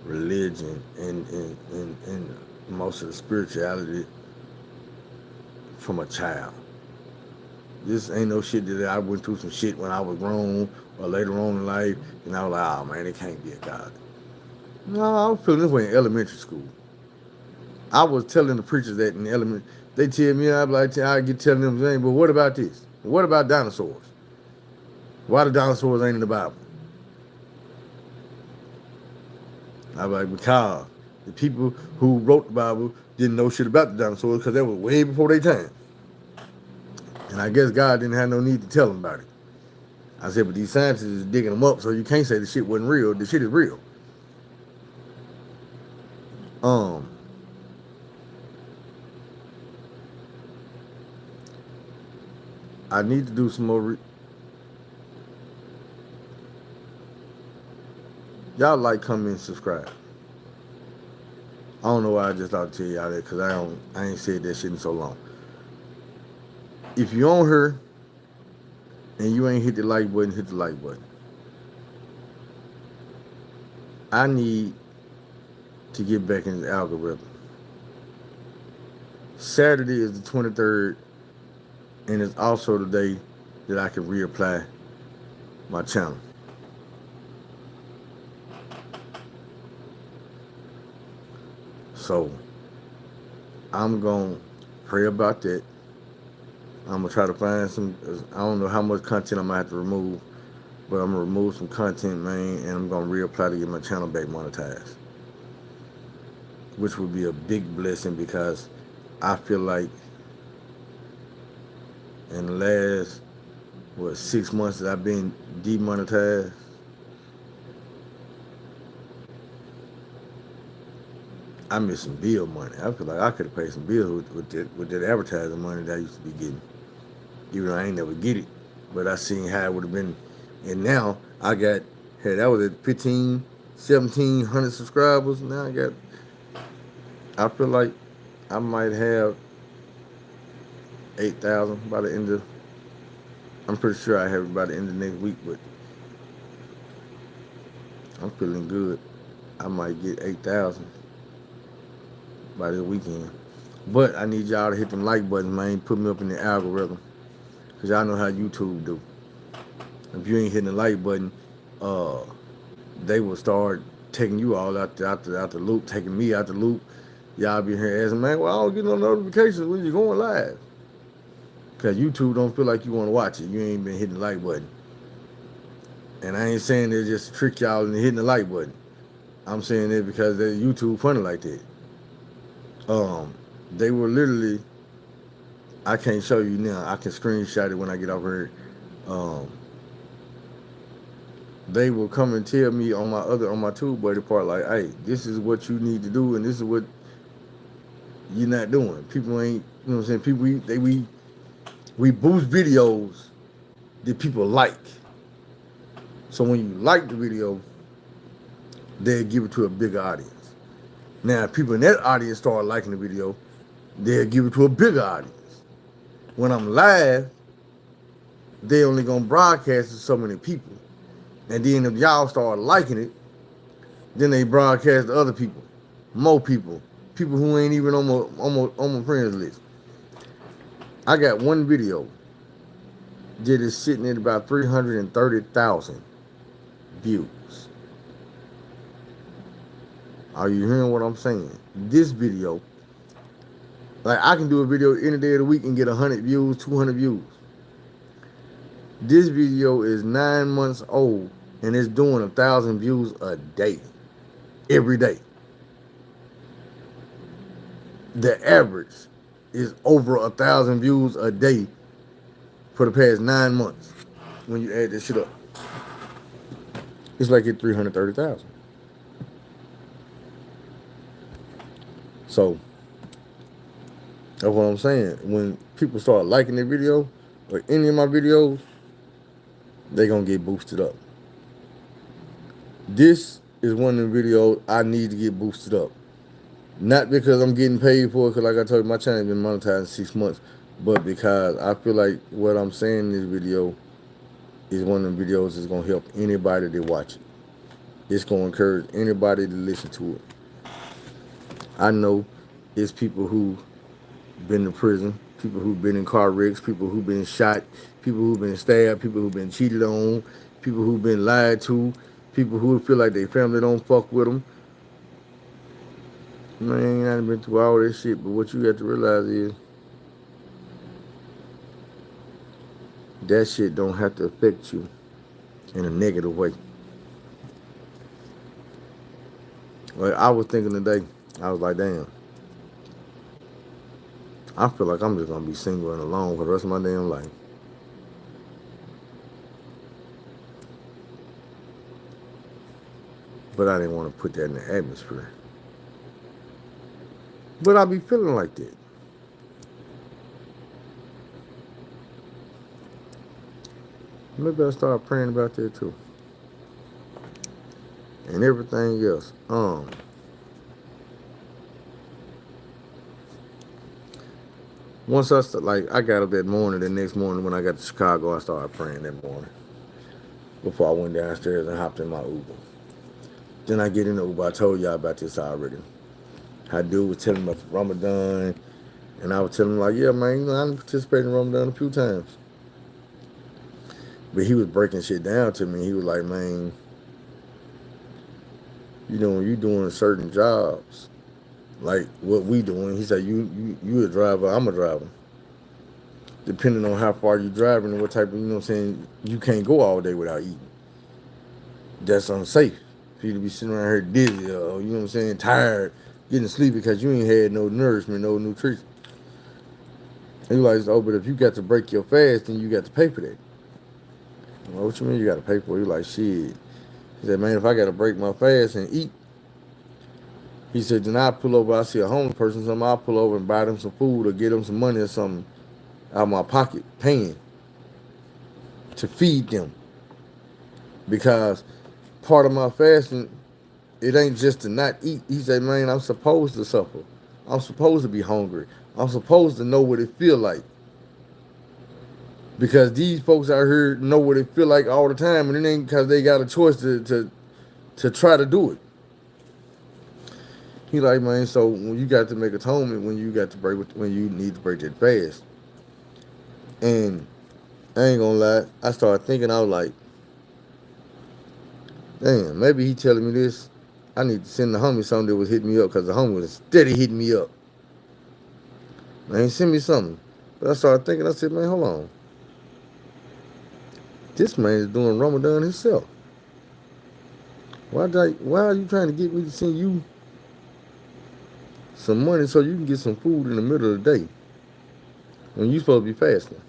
A: religion and most of the spirituality from a child. This ain't no shit that I went through some shit when I was grown or later on in life, and I was like, oh man, it can't be a God. No, I was feeling this way in elementary school. I was telling the preachers that in elementary, they tell me, I get telling them, but what about this? What about dinosaurs? Why the dinosaurs ain't in the Bible? I was like, because the people who wrote the Bible didn't know shit about the dinosaurs because that was way before their time. And I guess God didn't have no need to tell them about it. I said, but these scientists is digging them up, so you can't say the shit wasn't real. The shit is real. Um, I need to do some more. Y'all like, comment, subscribe. I don't know why I just thought to tell y'all that because I ain't said that shit in so long. If you on her and you ain't hit the like button, hit the like button. I need to get back in the algorithm. Saturday is the 23rd, and it's also the day that I can reapply my channel. So I'm gonna pray about that. I'm gonna try to find some. I don't know how much content I'm gonna have to remove, but I'm gonna remove some content, man, and I'm gonna reapply to get my channel back monetized, which would be a big blessing because I feel like in the last 6 months that I've been demonetized, I missed some bill money. I feel like I could have paid some bills with that advertising money that I used to be getting, even though I ain't never get it. But I seen how it would have been, and now I got, hey, that was at 15, 1,700 subscribers. Now I feel like I might have 8,000 by the end of, I'm pretty sure I have it by the end of next week, but I'm feeling good. I might get 8,000 by this weekend. But I need y'all to hit them like buttons, man. Put me up in the algorithm. Because y'all know how YouTube do. If you ain't hitting the like button, uh, they will start taking you all out the loop, taking me out the loop. Y'all be here asking, man, well, I don't get no notifications when you're going live. Because YouTube don't feel like you want to watch it. You ain't been hitting the like button. And I ain't saying that just to trick y'all into hitting the like button. I'm saying that because YouTube funny like that. They were literally, I can't show you now. I can screenshot it when I get off here. They will come and tell me on my TubeBuddy part, like, hey, this is what you need to do, and this is what you're not doing. People ain't, you know what I'm saying? People we boost videos that people like. So when you like the video, they'll give it to a bigger audience. Now, if people in that audience start liking the video, they'll give it to a bigger audience. When I'm live, they only gonna broadcast to so many people. And then if y'all start liking it, then they broadcast to other people, more people who ain't even on my friends list. I got one video that is sitting at about 330,000 views. Are you hearing what I'm saying? This video, like I can do a video any day of the week and get 100 views, 200 views. This video is 9 months old and it's doing 1,000 views a day, every day. The average is over 1,000 views a day for the past 9 months. When you add this shit up, it's like at 330,000. So that's what I'm saying. When people start liking the video or any of my videos, they're gonna get boosted up. This is one of the videos I need to get boosted up. Not because I'm getting paid for it, because like I told you, my channel has been monetized in 6 months, but because I feel like what I'm saying in this video is one of the videos that's gonna help anybody that watch it. It's gonna encourage anybody to listen to it. I know it's people who been to prison, people who've been in car wrecks, people who've been shot, people who've been stabbed, people who've been cheated on, people who've been lied to, people who feel like their family don't fuck with them. Man, I ain't been through all this shit, but what you have to realize is that shit don't have to affect you in a negative way. Like I was thinking today, I was like, damn, I feel like I'm just gonna be single and alone for the rest of my damn life. But I didn't want to put that in the atmosphere. But I be feeling like that. Maybe I start praying about that too. And everything else. Once I got up that morning, the next morning when I got to Chicago, I started praying that morning before I went downstairs and hopped in my Uber. Then I get in the Uber. I told y'all about this already. How dude was telling me about Ramadan, and I was telling him like, yeah, man, you know, I participated in Ramadan a few times. But he was breaking shit down to me. He was like, man, you know, when you doing certain jobs, like what we doing, he said, you a driver, I'm a driver. Depending on how far you driving and what type of, you know what I'm saying, you can't go all day without eating. That's unsafe for you to be sitting around here dizzy or, you know what I'm saying, tired, getting sleepy because you ain't had no nourishment, no nutrition. And you like, oh, but if you got to break your fast, then you got to pay for that. Well, what you mean you got to pay for it? You like, shit. He said, man, if I got to break my fast and eat, he said, then I pull over, I see a homeless person, something, I'll pull over and buy them some food or get them some money or something out of my pocket, paying to feed them. Because part of my fasting, it ain't just to not eat. He said, man, I'm supposed to suffer. I'm supposed to be hungry. I'm supposed to know what it feel like. Because these folks out here know what it feel like all the time, and it ain't because they got a choice to try to do it. He like, man, so when you got to make atonement, when you got to break, when you need to break that fast, and I ain't gonna lie, I started thinking, I was like, damn, maybe he telling me this. I need to send the homie something that was hitting me up because the homie was steady hitting me up. Man, send me something. But I started thinking, I said, man, hold on. This man is doing Ramadan himself. Why are you trying to get me to send you some money so you can get some food in the middle of the day when you supposed to be fasting?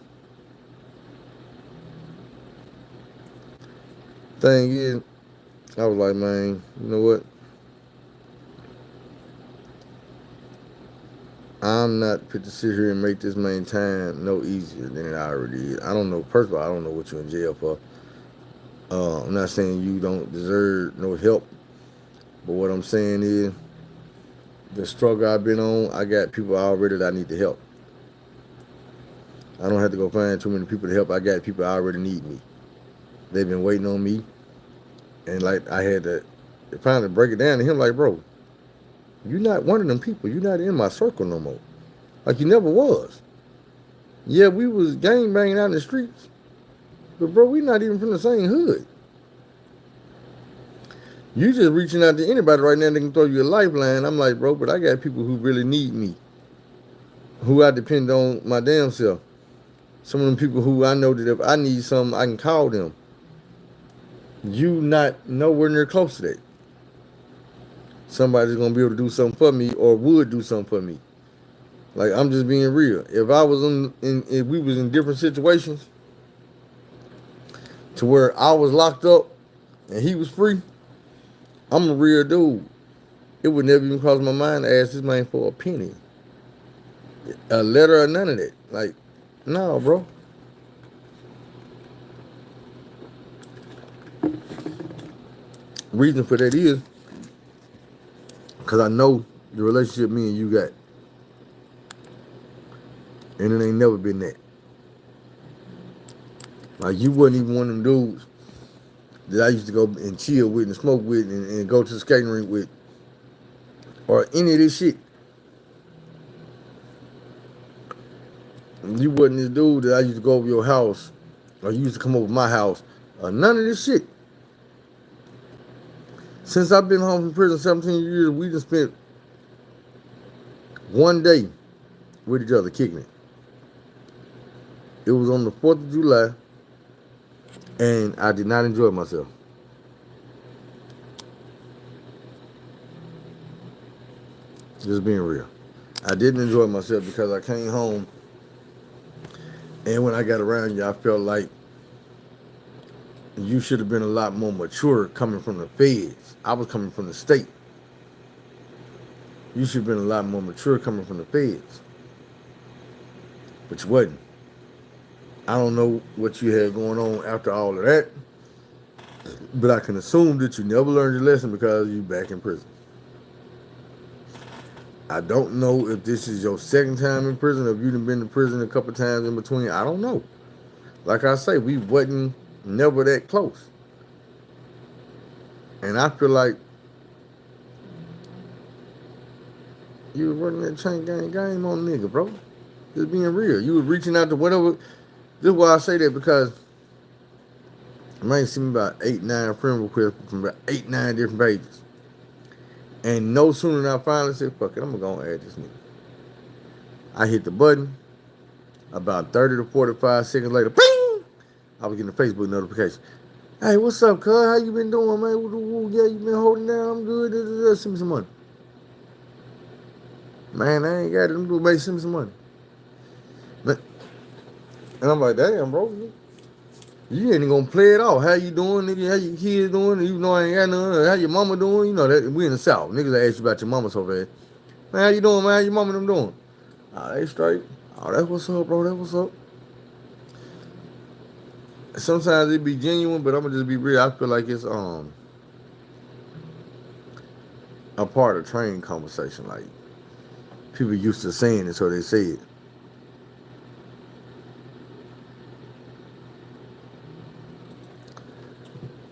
A: Thing is, I was like, man, you know what? I'm not fit to sit here and make this man time no easier than it already is. I don't know. First of all, I don't know what you're in jail for. I'm not saying you don't deserve no help, but what I'm saying is the struggle I've been on, I got people already that I need to help. I don't have to go find too many people to help. I got people that already need me. They've been waiting on me, and like I had to finally break it down to him, like, bro, you're not one of them people. You're not in my circle no more. Like you never was. Yeah, we was gang banging out in the streets, but bro, we not even from the same hood. You just reaching out to anybody right now that can throw you a lifeline. I'm like, bro, but I got people who really need me, who I depend on my damn self. Some of them people who I know that if I need something, I can call them. You not nowhere near close to that. Somebody's gonna be able to do something for me or would do something for me. Like I'm just being real. If I was if we was in different situations to where I was locked up and he was free, I'm a real dude. It would never even cross my mind to ask this man for a penny, a letter, or none of that. Like, no, bro. Reason for that is because I know the relationship me and you got, and it ain't never been that. Like, you wasn't even one of them dudes that I used to go and chill with and smoke with and go to the skating rink with, or any of this shit. You wasn't this dude that I used to go over your house, or you used to come over my house, or none of this shit. Since I've been home from prison 17 years, we just spent one day with each other kicking it. It was on the 4th of July, and I did not enjoy myself. Just being real. I didn't enjoy myself because I came home, and when I got around you, I felt like you should have been a lot more mature coming from the feds. I was coming from the state. You should have been a lot more mature coming from the feds. But you wasn't. I don't know what you had going on after all of that, but I can assume that you never learned your lesson because you back in prison. I don't know if this is your second time in prison, or if you've been to prison a couple times in between. I don't know. Like I say, we wasn't never that close. And I feel like You was running that chain gang game on nigga, bro. Just being real. You was reaching out to whatever. This is why I say that because I might see me about 8, 9 friend requests from about 8, 9 different pages. And no sooner than I finally said, fuck it, I'm gonna go and add this nigga. I hit the button. About 30 to 45 seconds later, bing! I was getting a Facebook notification. Hey, what's up, cuz? How you been doing, man? Yeah, you been holding down? I'm good. Send me some money. Man, I ain't got it. I'm doing, man, send me some money. Man. And I'm like, damn, bro. You ain't gonna play it off. How you doing, nigga? How your kids doing? You know I ain't got none. How your mama doing? You know that we in the South. Niggas ask you about your mama so bad. Man, how you doing, man? How your mama them doing? Oh, they straight. Oh, that's what's up, bro. That's what's up. Sometimes it be genuine, but I'm gonna just be real. I feel like it's a part of training conversation. Like people used to saying it, so they say it.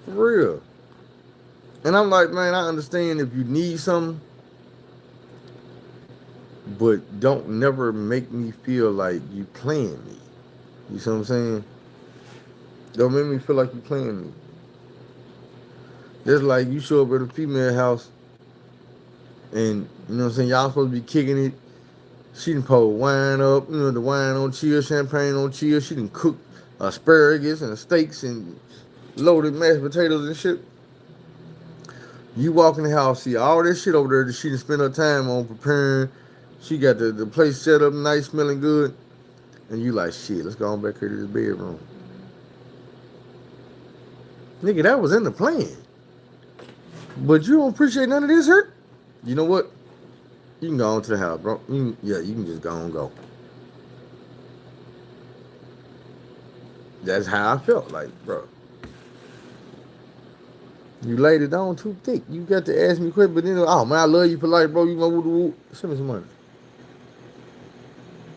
A: For real. And I'm like, man, I understand if you need something, but don't never make me feel like you playing me. You see what I'm saying? Don't make me feel like you playing me. Just like you show up at a female house and you know what I'm saying, y'all supposed to be kicking it. She done pour wine up, you know, the wine on chill, champagne on chill. She done cook asparagus and steaks and loaded mashed potatoes and shit. You walk in the house, see all this shit over there that she done spent her time on preparing. She got the place set up nice, smelling good. And you like, shit, let's go on back here to this bedroom. Nigga, that was in the plan. But you don't appreciate none of this hurt? You know what? You can go on to the house, bro. You can just go and go. That's how I felt like, bro. You laid it down too thick. You got to ask me quick, but then, oh man, I love you polite, bro. You know, woo. Send me some money.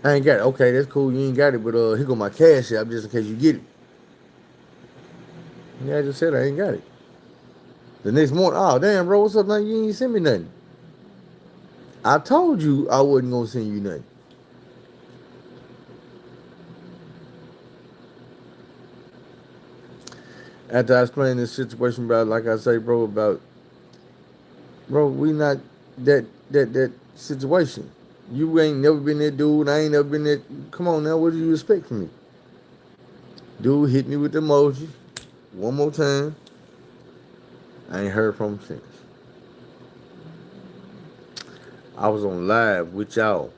A: I ain't got it. Okay, that's cool. You ain't got it, but here go my cash app just in case you get it. Yeah, I just said I ain't got it. The next morning, oh damn, bro, what's up, man? You ain't send me nothing. I told you I wasn't gonna send you nothing. After I explained this situation about, like I say, bro, about, bro, we not that situation. You ain't never been that dude. I ain't never been that. Come on now, what do you expect from me? Dude hit me with the emoji one more time. I ain't heard from him since. I was on live with y'all,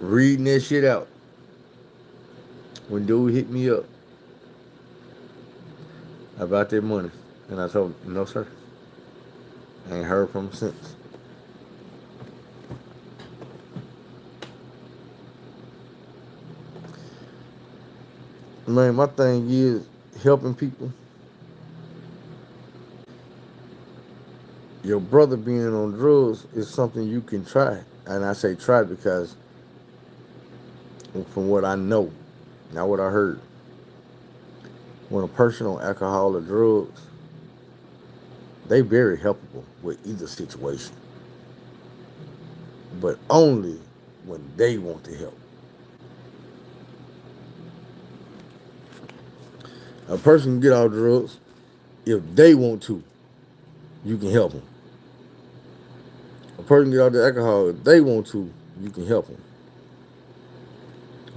A: reading that shit out. When dude hit me up about that money, and I told him, no sir. I ain't heard from him since. Man, my thing is helping people. Your brother being on drugs is something you can try. And I say try because from what I know, not what I heard, when a person on alcohol or drugs, they very helpable with either situation. But only when they want to help. A person can get off drugs if they want to. You can help them. A person get off the alcohol if they want to. You can help them.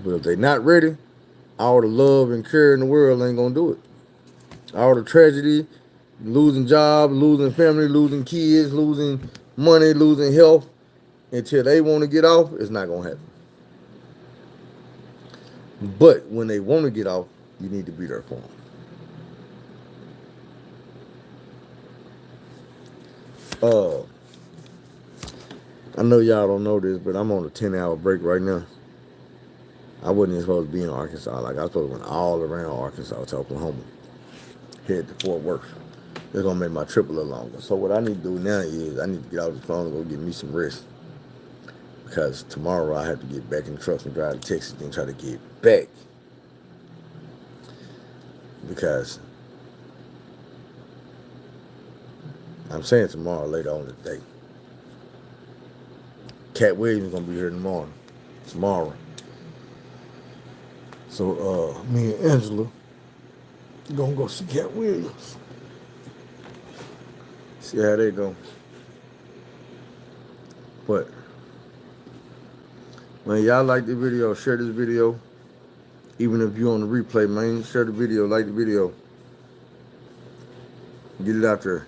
A: But if they're not ready, all the love and care in the world ain't gonna do it. All the tragedy, losing job, losing family, losing kids, losing money, losing health, until they want to get off, it's not gonna happen. But when they want to get off, you need to be there for them. I know y'all don't know this, but I'm on a 10-hour break right now. I wasn't even supposed to be in Arkansas. Like, I was supposed to went all around Arkansas to Oklahoma. Head to Fort Worth. It's going to make my trip a little longer. So what I need to do now is I need to get off the phone and go get me some rest. Because tomorrow I have to get back in the truck and drive to Texas and try to get back. Because I'm saying tomorrow later on today. Cat Williams gonna be here tomorrow. So me and Angela gonna go see Cat Williams. See how they go. But man, y'all like the video, share this video. Even if you're on the replay, man, share the video, like the video. Get it out there.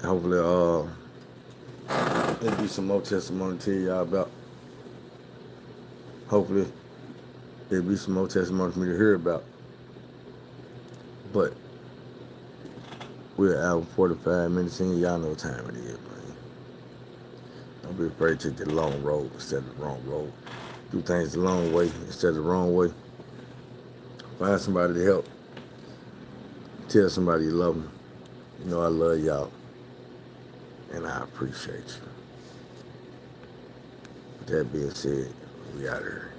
A: Hopefully, there'll be some more testimony to tell y'all about. Hopefully, there'll be some more testimony for me to hear about. But we're out 45 minutes in. Y'all know what time it is, man. Don't be afraid to take the long road instead of the wrong road. Do things the long way instead of the wrong way. Find somebody to help. Tell somebody you love them. You know I love y'all. And I appreciate you. With that being said, we out here.